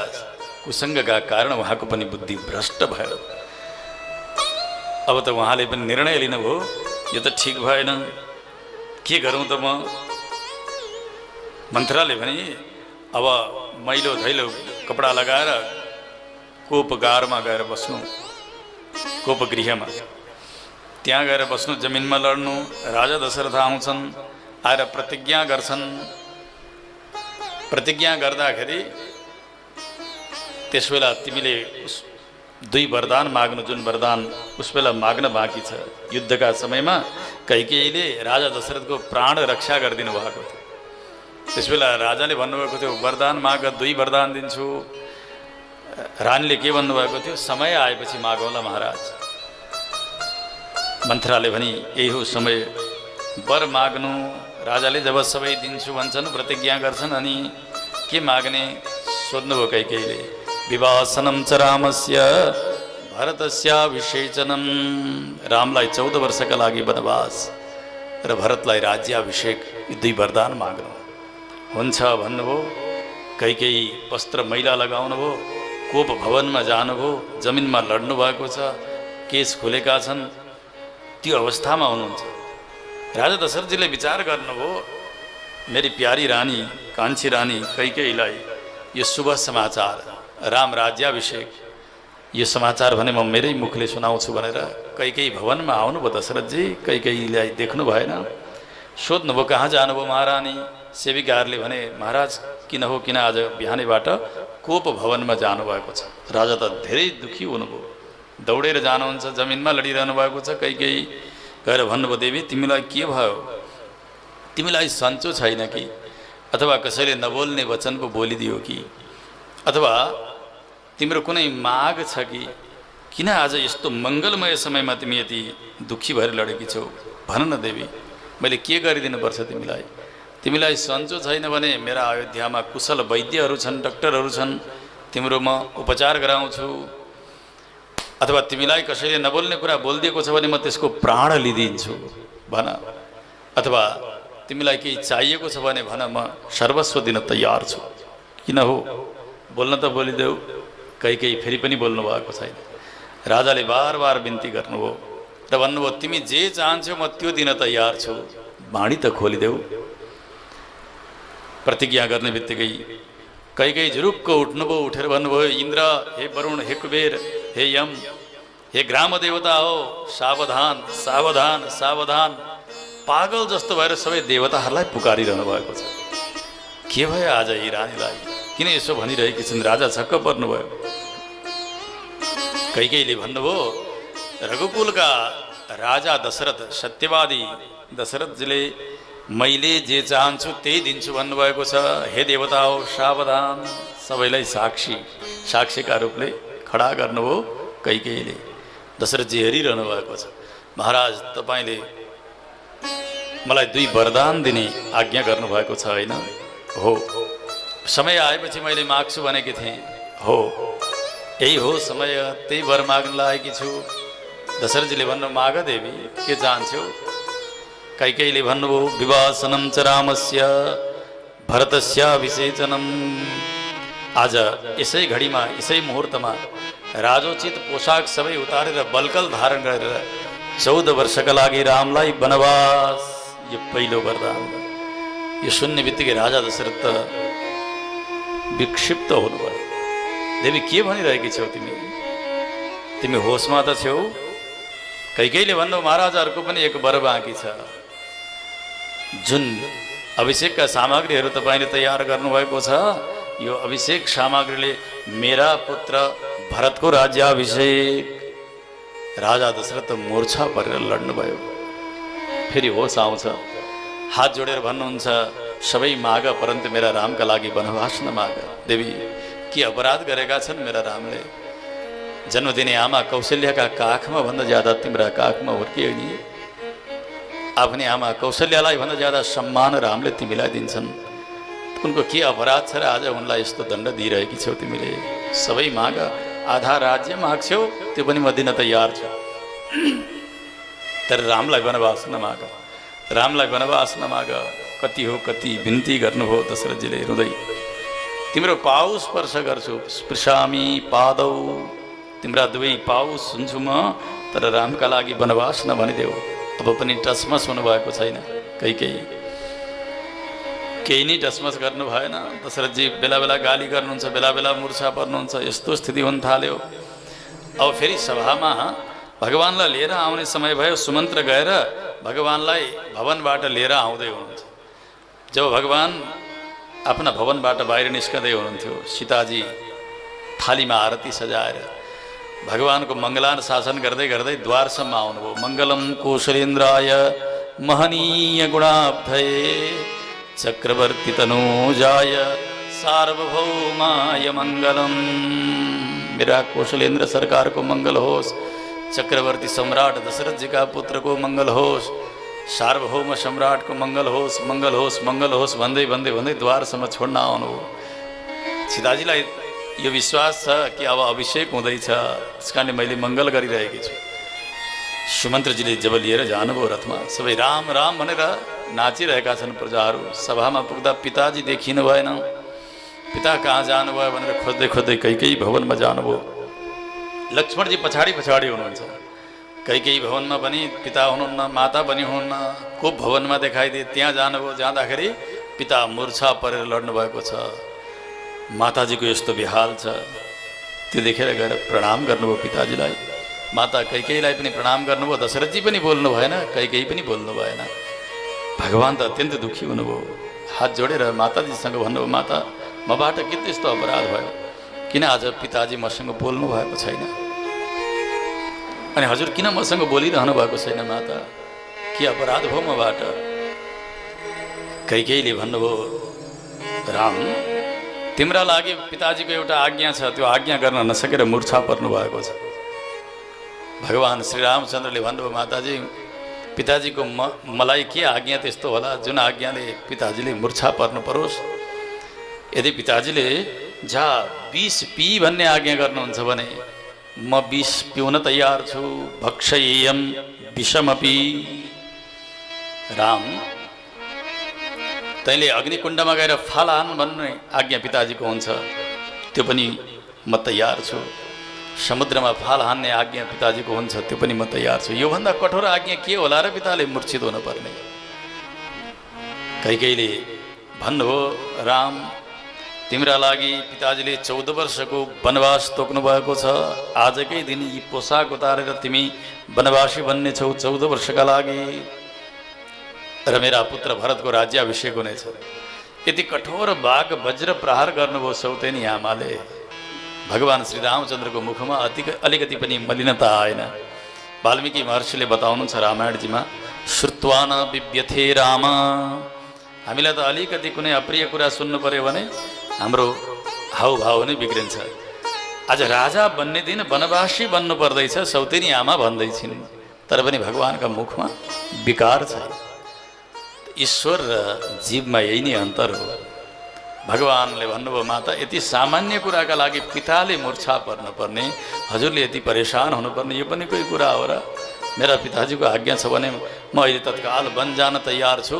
कुसङ्गका कारण उहाँको पनि बुद्धि भ्रष्ट भयो। अब त उहाँले पनि निर्णय लिनुभयो, यो त ठिक भएन, के गरौँ त म? मन्थराले भने, अब मैलो धैलो कपडा लगाएर कोपगारमा गएर बस्नु, कोपगृहमा त्यहाँ गएर बस्नु, जमिनमा लड्नु। राजा दशरथ आउँछन्, आएर प्रतिज्ञा गर्छन्। प्रतिज्ञा गर्दाखेरि त्यस बेला तिमीले दुई वरदान माग्नु, जुन वरदान उस बेला माग्न बाँकी छ। युद्धका समयमा कैकेयीले राजा दशरथको प्राण रक्षा गरिदिनु भएको थियो। त्यस बेला राजाले भन्नुभएको थियो, वरदान माग, दुई वरदान दिन्छु। रानीले के भन्नुभएको थियो, समय आएपछि मागौँला महाराज। मन्थराले भने, यही हो समय, वर माग्नु। राजाले जब सबै दिन्छु भन्छन्, प्रतिज्ञा गर्छन्, अनि के माग्ने सोध्नुभयो कैकेयीले। विवासनं च रामस्य भरतस्याभिषेचनं। रामलाई 14 वर्षका लागि वनवास र भरतलाई राज्याभिषेक, यी दुई वरदान माग्नु। हुन्छ भन्नुभयो। कैकेयी वस्त्र मैला लगाउनुभयो, कोप भवनमा जानुभयो, जमिनमा लड्नु भएको छ, केस खुलेका छन्। त्यो अवस्थामा हुनुहुन्छ। राजा दशरथजीले विचार गर्नुभयो, मेरी प्यारी रानी, कान्छी रानी कैकेयीलाई यो शुभ समाचार, राम राज्याभिषेक, यो समाचार भने म मेरै मुखले सुनाउँछु भनेर कैकेयी भवनमा आउनुभयो दशरथजी। कैकेयीलाई देख्नु भएन। सोध्नुभयो, कहाँ जानुभयो महारानी? सेविकाहरूले भने, महाराज किन हो, किन आज बिहानैबाट कोप भवनमा जानुभएको छ। राजा त धेरै दुखी हुनुभयो, दौडेर जानुहुन्छ, जमिनमा लडिरहनु भएको छ। कैकेयी गएर भन्नुभयो, देवी तिमीलाई के भयो? तिमीलाई सन्चो छैन कि? अथवा कसैले नबोल्ने वचन पो बोलिदियो कि? अथवा तिम्रो कुनै माग छ कि? किन आज यस्तो मङ्गलमय समयमा तिमी यति दुखी भएर लडेकी छौ? भन न देवी, मैले के गरिदिनुपर्छ तिमीलाई? तिमीलाई सन्चो छैन भने मेरा अयोध्यामा कुशल वैद्यहरू छन्, डाक्टरहरू छन्, तिम्रो म उपचार गराउँछु। अथवा तिमीलाई कसैले नबोल्ने कुरा बोलिदिएको छ भने म त्यसको प्राण लिदिन्छु, भन। अथवा तिमीलाई केही चाहिएको छ भने भन, म सर्वस्व दिन तयार छु। किन हो, बोल्न त बोलिदेऊ। कैकेयी फेरि पनि बोल्नु भएको छैन। राजाले बार बार बिन्ती गर्नुभयो र भन्नुभयो, तिमी जे चाहन्छौ म त्यो दिन तयार छु, बाणी त खोलिदेऊ। प्रतिज्ञा गर्ने बित्तिकै कैकेयी झुरुक्क उठ्नुभयो। उठेर भन्नुभयो, इन्द्र, हे वरुण, हे कुबेर, हे यम, हे ग्राम देवता हो, सावधान सावधान सावधान। पागल जस्तो भएर सबै देवताहरूलाई पुकारिरहनु भएको छ। के भयो आज यी रानीलाई, किन यसो भनिरहेकी छिन्? राजा छक्क पर्नुभयो। कैकेयीले भन्नुभयो, रघुकुलका राजा दशरथ, सत्यवादी दशरथजीले मैले जे चाहन्छु त्यही दिन्छु भन्नुभएको छ। हे देवता हो, सावधान। सबैलाई साक्षीका रूपले खडा गर्नुभयो कैकेयीले। दशरथजी हेरिरहनु भएको छ। महाराज, तपाईँले मलाई दुई वरदान दिने आज्ञा गर्नुभएको छ होइन? हो समय आएपछि मैले माग्छु भनेकी थिएँ हो यही हो समय त्यही वर माग्न लागेकी छु। दशरथजीले भन्नु माग देवी के चाहन्छौ? कैकेयीले भन्नुभयो विवासनं च रामस्य भरतस्याभिषेचनम्। आज यसै घडीमा यसै मुहुर्तमा राजोचित पोसाक सबै उतारेर बल्कल धारण गरेर 14 वर्षका लागि रामलाई वनवास, यो पहिलो वरदान। यो सुन्ने बित्तिकै राजा दशरथ विक्षिप्त हुनुभयो। देवी के भनिरहेकी छौ तिमी? तिमी होसमा त छौ? कैकेयीले भन्नु महाराजहरूको पनि एक वर बाँकी छ। जुन अभिषेकका सामग्रीहरू तपाईँले तयार गर्नुभएको छ, यो अभिषेक सामग्रीले मेरा पुत्र भरतको राज्याभिषेक। राजा दशरथ मूर्छा परेर लड्नुभयो। फेरि होस आउँछ, हात जोडेर भन्नुहुन्छ सबै माग परन्तु मेरा रामका लागि वनवास नमाग। देवी के अपराध गरेका छन् मेरा रामले? जन्म दिने आमा कौशल्याका काखमा भन्दा ज्यादा तिम्रा काखमा हुर्किए नि। आफ्नी आमा कौशल्यालाई भन्दा ज्यादा सम्मान रामले तिमीलाई दिन्छन्। उनको के अपराध छ र आज उनलाई यस्तो दण्ड दिइरहेकी छौ तिमीले? सबै माग, आधा राज्य माग्छौ त्यो पनि म दिन तयार छु, तर रामलाई वनवास नमाग, रामलाई वनवास नमाग। कति हो कति बिन्ती गर्नुभयो दशरथजीले रुँदै। तिम्रो पाउ स्पर्श गर्छु, स्पृशामी पादौ, तिम्रा दुवै पाउ सुन्छु म, तर रामका लागि वनवास नभनिदेऊ। अब पनि टसमस हुनुभएको छैन कैकेयी, केही नै टसमस गर्नु भएन। दशरथजी बेला बेला गाली गर्नुहुन्छ, बेला बेला मुर्छा पर्नुहुन्छ, यस्तो स्थिति हुन थाल्यो। अब फेरि सभामा भगवान्लाई लिएर आउने समय भयो। सुमन्त्र गएर भगवान्लाई भवनबाट लिएर आउँदै हुनुहुन्छ। जब भगवान् आफ्ना भवनबाट बाहिर निस्कँदै हुनुहुन्थ्यो, सीताजी थालीमा आरती सजाएर भगवानको मङ्गलानुशासन गर्दै गर्दै द्वारसम्म आउनुभयो। मङ्गलम कौशलेन्द्राय महनीय गुणाब्धये चक्रवर्ती तनूजाय सार्वभौमाय मङ्गलम। मेरा कौशलेन्द्र सरकारको मङ्गल होस्, चक्रवर्ती सम्राट दशरथ जी का पुत्र को मंगल होस्, सार्वभौम सम्राटको मङ्गल होस्, मङ्गल होस्, मङ्गल होस् भन्दै भन्दै भन्दै द्वारसम्म छोड्न आउनु। सीताजीलाई यो विश्वास छ कि अब अभिषेक हुँदैछ, त्यस कारणले मैले मङ्गल गरिरहेकी छु। सुमन्त्रजीले जब लिएर जानुभयो रथमा, सबै राम राम भनेर नाचिरहेका छन् प्रजाहरू। सभामा पुग्दा पिताजी देखिनु भएन। पिता कहाँ जानुभयो भनेर खोज्दै खोज्दै कैकेयी भवनमा जानुभयो। लक्ष्मणजी पछाडि पछाडि हुनुहुन्छ। कैकेयी भवनमा पनि पिता हुनुहुन्न, माता पनि हुनुहुन्न। को भवनमा देखाइदिए, त्यहाँ जानुभयो। जाँदाखेरि पिता मूर्छा परेर लड्नु भएको छ। माताजीको यस्तो बेहाल छ। त्यो देखेर गएर प्रणाम गर्नुभयो पिताजीलाई। माता कैकेयीलाई पनि प्रणाम गर्नुभयो। दशरथजी पनि बोल्नु भएन, कैकेयी पनि बोल्नु भएन। भगवान् त अत्यन्त दुःखी हुनुभयो। हात जोडेर माताजीसँग भन्नुभयो, माता मबाट के त्यस्तो अपराध भयो? किन आज पिताजी मसँग बोल्नु भएको छैन? अनि हजुर किन मसँग बोलिरहनु भएको छैन माता? के अपराध भयो मबाट? कैकेयीले भन्नुभयो, राम तिम्रा लागि पिताजीको एउटा आज्ञा छ, त्यो आज्ञा गर्न नसकेर मूर्छा पर्नु भएको छ। भगवान् श्रीरामचन्द्रले भन्नुभयो, माताजी पिताजीको मलाई के आज्ञा त्यस्तो होला जुन आज्ञाले पिताजीले मूर्छा पर्नु परोस्? यदि पिताजीले जा विष पी भन्ने आज्ञा गर्नुहुन्छ भने म विष पिउन तयार छु। भक्षयेयम विषमपि। राम तैँले अग्निकुण्डमा गएर फाल हान भन्ने आज्ञा पिताजीको हुन्छ, त्यो पनि म तयार छु। समुद्रमा फाल हान्ने आज्ञा पिताजीको हुन्छ, त्यो पनि म तयार छु। योभन्दा कठोर आज्ञा के होला र पिताले मूर्छित हुन पर्ने? कैकेयीले भन्नुभयो, राम तिम्रा लागि पिताजीले 14 वर्षको वनवास तोक्नु भएको छ। आजकै दिन यी पोसाक उतारेर तिमी वनवासी बन्ने छौ 14 वर्षका लागि, र मेरा पुत्र भरतको राज्याभिषेक हुनेछ। यति कठोर बाघ वज्र प्रहार गर्नुभयो सौतेनी आमाले। भगवान् श्रीरामचन्द्रको मुखमा अलिकति पनि मलिनता आएन। वाल्मीकि महर्षिले बताउनुहुन्छ रामायणजीमा, श्रुत्वा न बिव्यथे राम। हामीलाई त अलिकति कुनै अप्रिय कुरा सुन्नु पर्यो भने हाम्रो हाउभाव नै बिग्रिन्छ। आज राजा बन्ने दिन वनवासी बन्नु पर्दैछ, सौतेनी आमा भन्दैछिन्, तर पनि भगवानका मुखमा विकार छ। ईश्वर र जीवमा यही नै अन्तर हो। भगवानले भन्नुभयो माता यति सामान्य कुराका लागि पिताले मूर्छा पर्नुपर्ने, हजुरले यति परेशान हुनुपर्ने यो पनि कोही कुरा हो र? मेरा पिताजीको आज्ञा छ भने म अहिले तत्काल वन जान तयार छु।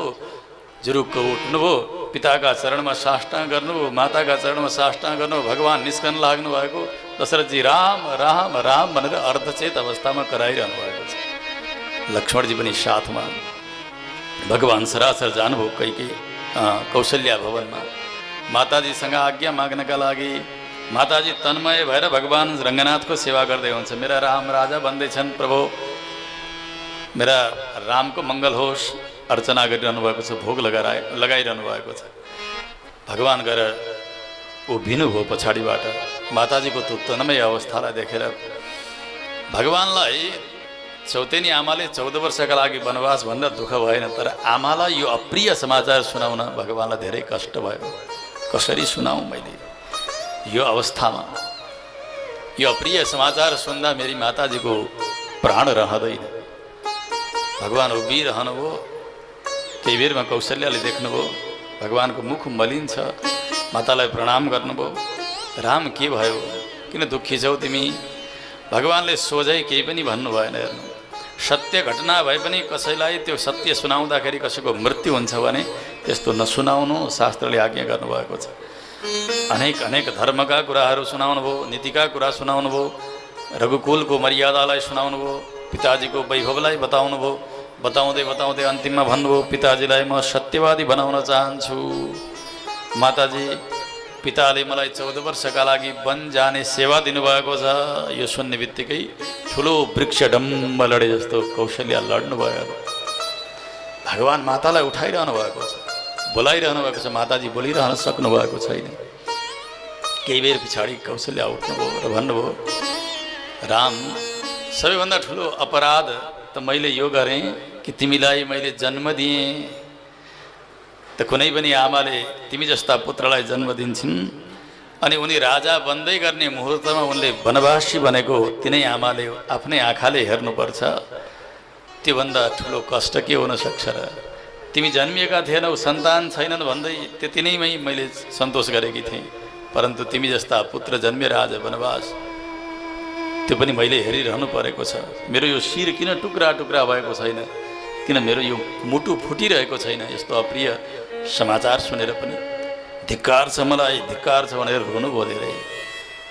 जुरुक्क उठ्नुभयो, पिताका चरणमा साष्टाङ्ग गर्नुभयो, माताका चरणमा साष्टाङ्ग गर्नुभयो। भगवान निस्कन लाग्नु भएको, दशरथजी राम राम राम भनेर अर्धचेत अवस्थामा कराइरहनु भएको छ। लक्ष्मणजी पनि साथमा। भगवान सरासर जानुभयो कौशल्या भवनमा माताजीसँग आज्ञा माग्नका लागि। माताजी तन्मय भएर भगवान रङ्गनाथको सेवा गर्दै हुन्छ। मेरा राम राजा भन्दैछन्, प्रभु मेरा रामको मङ्गल होस्, अर्चना गरिरहनु भएको छ, भोग लगाइरहनु भएको छ। भगवान गएर उभिनु भयो पछाडिबाट। माताजीको त्यो तन्मय अवस्थालाई देखेर भगवानलाई चौतेनी आमाले 14 वर्षका लागि वनवास भन्दा दुःख भएन, तर आमालाई यो अप्रिय समाचार सुनाउन भगवानलाई धेरै कष्ट भयो। कसरी सुनाऊँ मैले यो अवस्थामा? यो अप्रिय समाचार सुन्दा मेरी माताजीको प्राण रहँदैन। भगवान उभिरहनुभयो। केही बेरमा कौशल्याले देख्नुभयो भगवानको मुख मलिन छ। मातालाई प्रणाम गर्नुभयो। राम के भयो, किन दुःखी छौ तिमी? भगवानले सोझै केही पनि भन्नु भएन। हेर्नु, सत्य घटना भए पनि कसैलाई त्यो सत्य सुनाउँदाखेरि कसैको मृत्यु हुन्छ भने त्यस्तो नसुनाउनु शास्त्रले आज्ञा गर्नुभएको छ। अनेक अनेक धर्मका कुराहरू सुनाउनु भयो, नीतिका कुरा सुनाउनु भयो, रघुकुलको मर्यादालाई सुनाउनु भयो, पिताजीको वैभवलाई बताउनु भयो। बताउँदै बताउँदै अन्तिममा भन्नुभयो, पिताजीलाई म सत्यवादी बनाउन चाहन्छु। माताजी, पिताले मलाई 14 वर्षका लागि वन जाने सेवा दिनुभएको छ। यो सुन्ने बित्तिकै ठुलो वृक्ष डम्ब लडे जस्तो कौशल्या लड्नु भयो। भगवान मातालाई उठाइरहनु भएको छ, बोलाइरहनु भएको छ। माताजी बोलिरहन सक्नु भएको छैन। केही बेर पछाडि कौशल्या उठ्नुभयो र भन्नुभयो, राम, सबैभन्दा ठुलो अपराध त मैले यो गरेँ कि तिमीलाई मैले जन्म दिएँ। त कुनै पनि आमाले तिमी जस्ता पुत्रलाई जन्म दिन्छन् अनि उनी राजा बन्दै गर्ने मुहुर्तमा उनले वनवासी बनेको तिनै आमाले आफ्नै आँखाले हेर्नुपर्छ। त्योभन्दा ठुलो कष्ट के हुन सक्छ र? तिमी जन्मिएका थिएनौ, सन्तान छैनन् भन्दै त्यति नै मैले सन्तोष गरेकी थिएँ। परन्तु तिमी जस्ता पुत्र जन्मिएर आज वनवास, त्यो पनि मैले हेरिरहनु परेको छ। मेरो यो शिर किन टुक्रा टुक्रा भएको छैन, किन मेरो यो मुटु फुटिरहेको छैन? यस्तो अप्रिय समाचार सुनेर पनि धिक्कार छ मलाई, धिक्कार छ भनेर रोनुभयो धेरै।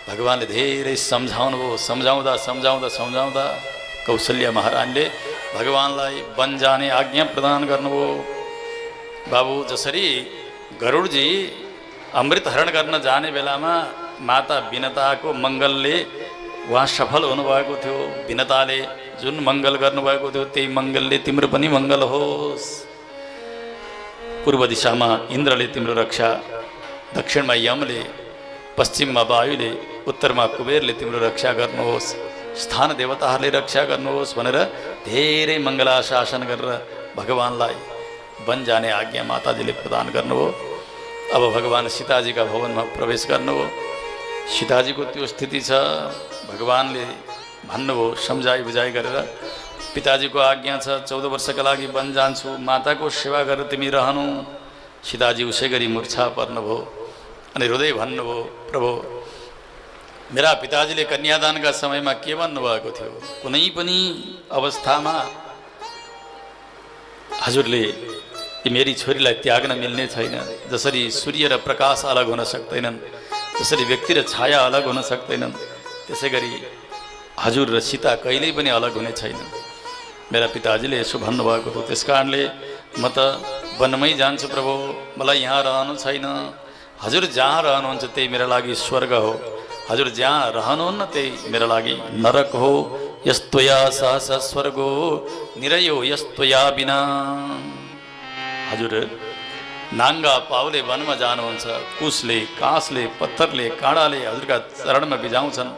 भगवानले धेरै सम्झाउनु भयो। सम्झाउँदा सम्झाउँदा सम्झाउँदा कौशल्या महारानीले भगवानलाई वन जाने आज्ञा प्रदान गर्नुभयो। बाबु, जसरी गरुडजी अमृत हरण गर्न जाने बेलामा माता विनताको मङ्गलले उहाँ सफल हुनुभएको थियो। विनताले जुन मङ्गल गर्नुभएको थियो त्यही मङ्गलले तिम्रो पनि मङ्गल होस्। पूर्व दिशामा इन्द्रले तिम्रो रक्षा, दक्षिणमा यमले, पश्चिममा वायुले, उत्तरमा कुबेरले तिम्रो रक्षा गर्नुहोस्, स्थान देवताहरूले रक्षा गर्नुहोस् भनेर धेरै मङ्गलाशासन गरेर भगवानलाई वन जाने आज्ञा माताजीले प्रदान गर्नुभयो। अब भगवान सीताजीका भवनमा प्रवेश गर्नुभयो। सीताजीको त्यो स्थिति छ। भगवानले भन्नुभयो सम्झाइ बुझाइ गरेर, पिताजीको आज्ञा छ 14 वर्षका लागि वन जान्छु, माताको सेवा गरेर तिमी रहनु। सीताजी उसै गरी मूर्छा पर्नुभयो अनि हृदय भन्नुभयो, प्रभु, मेरा पिताजीले कन्यादानका समयमा के भन्नुभएको थियो? कुनै पनि अवस्थामा हजुरले मेरी छोरीलाई त्याग्न मिल्ने छैन। जसरी सूर्य र प्रकाश अलग हुन सक्दैनन्, जसरी व्यक्ति र छाया अलग हुन सक्दैनन्, त्यसै गरी हजुर र सीता कहिल्यै पनि अलग हुने छैन। मेरा पिताजीले यसो भन्नुभएको थियो। त्यस कारणले म त वनमै जान्छु प्रभु, मलाई यहाँ रहनु छैन। हजुर जहाँ रहनुहुन्छ त्यही मेरो लागि स्वर्ग हो, हजुर जहाँ रहनुहुन्न त्यही मेरो लागि नरक हो। यस्तोया सहस स्वर्गो निरयो यस्तोया बिना। हजुर नाङ्गा पाउले वनमा जानुहुन्छ, कुशले, काँसले, पत्थरले, काँडाले हजुरका चरणमा बिजाउँछन्।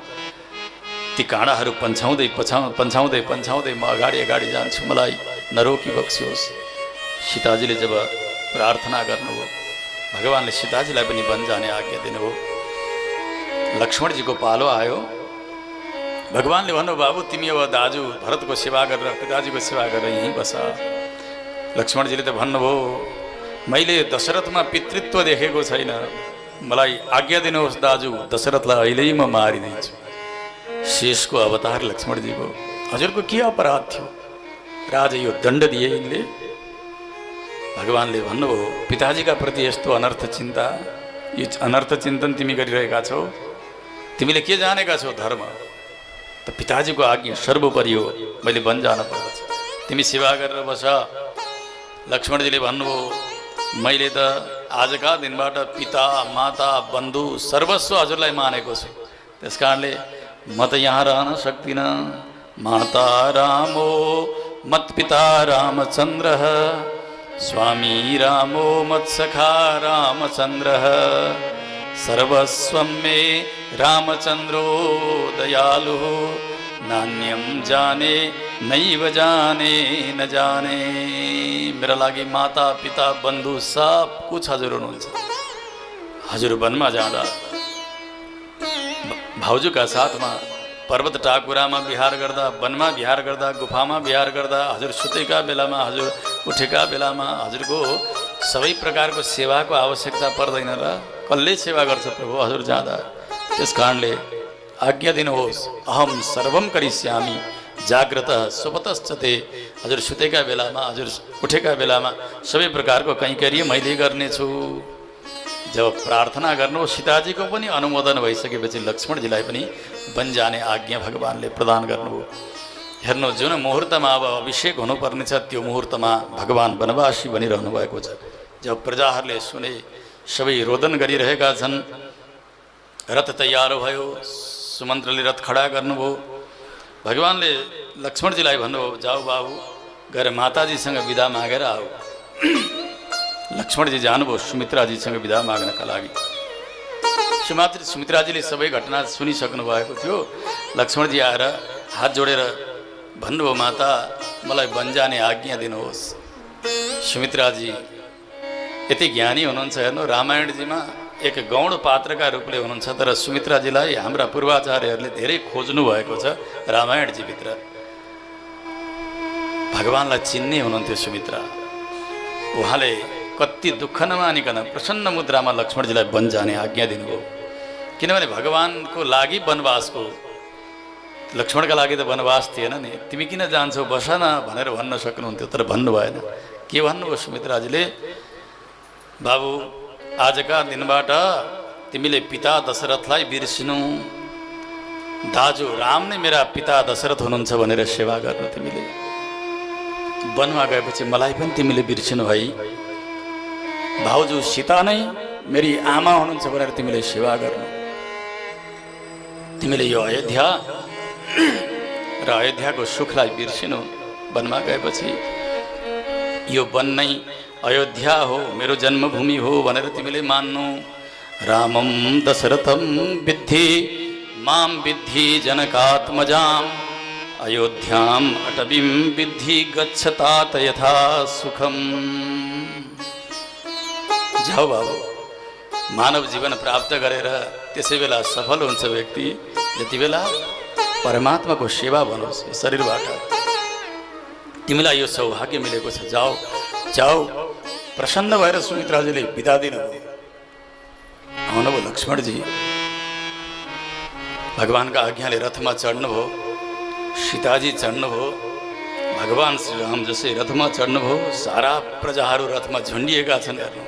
ती काँडाहरू पन्छाउँदै पन्छाउँदै पन्छाउँदै म अगाडि अगाडि जान्छु, मलाई नरोकी बक्सियोस्। सीताजीले जब प्रार्थना गर्नुभयो, भगवानले सीताजीलाई पनि वन जाने आज्ञा दिनुभयो। लक्ष्मणजीको पालो आयो। भगवानले भन्नु, बाबु तिमी अब दाजु भरतको सेवा गरेर पिताजीको सेवा गरेर यहीँ बस। लक्ष्मणजीले त भन्नुभयो, मैले दशरथमा पितृत्व देखेको छैन, मलाई आज्ञा दिनुहोस् दाजु, दशरथलाई अहिले म मारिदिन्छु। शेषको अवतार लक्ष्मणजीको, हजुरको के अपराध थियो? राजा यो दण्ड दिए यिनले। भगवानले भन्नुभयो, पिताजीका प्रति यस्तो अनर्थ चिन्ता, यो अनर्थ चिन्तन तिमी गरिरहेका छौ, तिमीले के जानेका छौ धर्म? त पिताजीको आज्ञा सर्वोपरि हो, मैले वन जान पर्दछ, तिमी सेवा गरेर बस। लक्ष्मणजीले भन्नुभयो, मैले त आजका दिनबाट पिता माता बन्धु सर्वस्व हजुरलाई मानेको छु, त्यस कारणले म त यहाँ रहन सक्दिनँ। माता रामो मत पिता रामचन्द्र, स्वामी रामो मत्सखा रामचन्द्र, सर्वस्वं मे रामचन्द्रो दयालु, नान्यम जाने नैव जाने न जाने। मेरा लागि माता पिता बन्धु सब कुछ हजुर हुनुहुन्छ। हजुर वनमा जाँदा भाउजूका साथमा पर्वत टाकुरामा विहार गर्दा, वनमा विहार गर्दा, गुफामा विहार गर्दा, हजुर सुतेका बेलामा, हजुर उठेका बेलामा हजुरको सबै प्रकारको सेवाको आवश्यकता पर्दैन र? कसले सेवा गर्छ प्रभु हजुर जाँदा? त्यस कारणले आज्ञा दिनुहोस्, अहम सर्वम करिष्यामि जाग्रत स्वपतश्चते। हजुर सुतेका बेलामा, हजुर उठेका बेलामा सबै प्रकारको कैङ्कर्य मैले गर्नेछु। जब प्रार्थना गर्नु, सीताजीको पनि अनुमोदन भइसकेपछि लक्ष्मणजीलाई पनि वन जाने आज्ञा भगवानले प्रदान गर्नुभयो। हेर्नु, जुन मुहुर्तमा अब अभिषेक हुनुपर्ने छ त्यो मुहुर्तमा भगवान वनवासी बनिरहनु भएको छ। जब प्रजाहरूले सुने, सबै रोदन गरिरहेका छन्। रथ तयार भयो, सुमन्त्रले रथ खडा गर्नुभयो। भगवानले लक्ष्मणजीलाई भन्नुभयो, जाऊ बाबु, गएर माताजीसँग विदा मागेर आऊ। लक्ष्मणजी जानुभयो सुमित्राजीसँग विदा माग्नका लागि। सुमित्राजीले सबै घटना सुनिसक्नु भएको थियो। लक्ष्मणजी आएर हात जोडेर भन्नुभयो, माता मलाई वन जाने आज्ञा दिनुहोस्। सुमित्राजी यति ज्ञानी हुनुहुन्छ। हेर्नु, रामायणजीमा एक गौण पात्रका रूपले हुनुहुन्छ, तर सुमित्राजीलाई हाम्रा पूर्वाचार्यहरूले धेरै खोज्नु भएको छ रामायणजीभित्र। भगवानलाई चिन्ने हुनुहुन्थ्यो सुमित्रा। उहाँले कति दुःख नमानिकन प्रसन्न मुद्रामा लक्ष्मणजीलाई वन जाने आज्ञा दिनुभयो। किनभने भगवानको लागि वनवासको, लक्ष्मणका लागि त वनवास थिएन नि। तिमी किन जान्छौ, बस न भनेर भन्न सक्नुहुन्थ्यो, तर भन्नु भएन। के भन्नुभयो सुमित्राजीले? बाबु, आजका दिनबाट तिमीले पिता दशरथलाई बिर्सिनु। दाजु राम नै मेरा पिता दशरथ हुनुहुन्छ भनेर सेवा गर्नु। तिमीले वनमा गएपछि मलाई पनि तिमीले बिर्सिनु है। भाउजू सीता नै मेरी आमा हुनुहुन्छ भनेर तिमीले सेवा गर्नु। तिमीले यो अयोध्या र अयोध्याको सुखलाई बिर्सिनु। वनमा गएपछि यो वन नै अयोध्या हो, मेरो जन्मभूमि हो भनेर तिमीले मान्नु। रामम दशरथम विद्धि माम विद्धि जनकात्मजाम, अयोध्याम अटवीं विद्धि गच्छतात यथा सुखम। जाऊ बाबु, मानव जीवन प्राप्त गरेर त्यसै बेला सफल हुन्छ व्यक्ति जति बेला परमात्माको सेवा बनोस् शरीरबाट। तिमीलाई यो सौभाग्य मिलेको छ, जाऊ जाऊ। प्रसन्न भएर सुमित्राजीले बिदा दिनुभयो। आउनुभयो लक्ष्मणजी, भगवानका आज्ञाले रथमा चढ्नुभयो। सीताजी चढ्नुभयो। भगवान श्रीराम जसै रथमा चढ्नुभयो, सारा प्रजाहरू रथमा झुन्डिएका छन्। हेर्नु,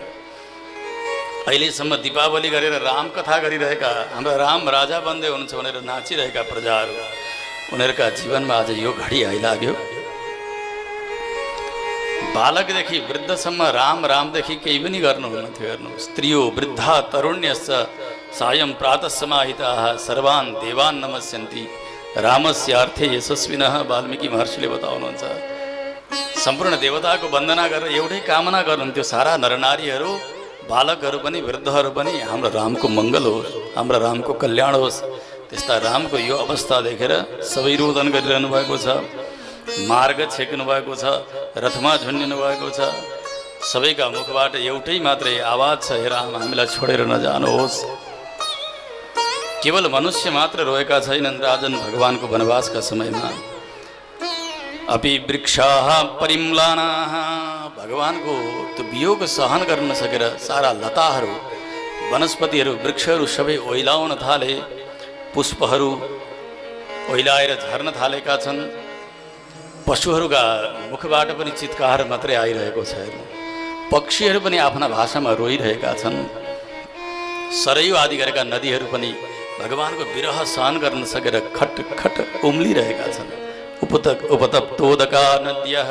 अहिलेसम्म दीपावली गरेर राम कथा गरिरहेका, हाम्रा राम राजा बन्दै हुनुहुन्छ भनेर नाचिरहेका प्रजाहरू, उनीहरूका जीवनमा आज यो घडी आइलाग्यो। बालकदेखि वृद्धसम्म राम रामदेखि केही पनि गर्नुहुन्थ्यो। हेर्नु, स्त्रियो वृद्धा तरुण्यश्च सायं प्रातः समाहिताः सर्वान् देवान् नमस्यन्ति रामस्य अर्थे यशस्विनः। वाल्मीकि महर्षिले बताउनुहुन्छ, सम्पूर्ण देवताको वन्दना गरेर एउटै कामना गर्नुहुन्थ्यो, सारा नरनारीहरू, बालकहरू पनि वृद्धहरू पनि हाम्रो रामको मङ्गल होस्, हाम्रो रामको कल्याण होस्। त्यस्ता रामको यो अवस्था देखेर सबै रोदन गरिरहनु भएको छ, मार्ग छेक्नु भएको छ, रथमा झुन्डिनु भएको छ। सबैका मुखबाट एउटै मात्रै आवाज छ, हे राम हामीलाई छोडेर नजानुहोस्। केवल मनुष्य मात्र रोएका छैनन् राजन। भगवानको वनवासका समयमा अपि वृक्षाः परिम्लानाः भगवानको त्यो वियोग सहन गर्न नसकेर सारा लताहरू वनस्पतिहरू वृक्षहरू सबै ओइलाउन थाले, पुष्पहरू ओइलाएर झर्न थालेका छन्। पशुहरूका मुखबाट पनि चित्कार मात्रै आइरहेको छैन, पक्षीहरू पनि आफ्ना भाषामा रोइरहेका छन्। सरयू आदि गरेका नदीहरू पनि भगवानको विरह सहन गर्न सकेर खट खट उम्लिरहेका छन्। उपतप्तोदका नद्यः,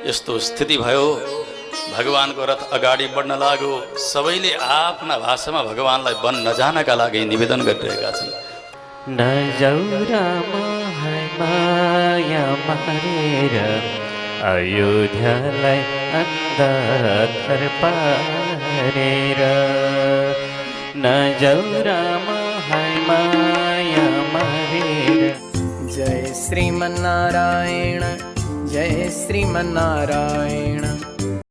यस्तो स्थिति भयो। भगवानको रथ अगाडि बढ्न लाग्यो। सबैले आफ्ना भाषामा भगवानलाई वन नजानका लागि निवेदन गरिरहेका छन्। नजाऊ राम माया मारेर अयोध्यालाई अन्धकार पारेर, नजाऊ राम माया मारेर। जय श्रीमन्नारायण, जय श्रीमन्नारायण।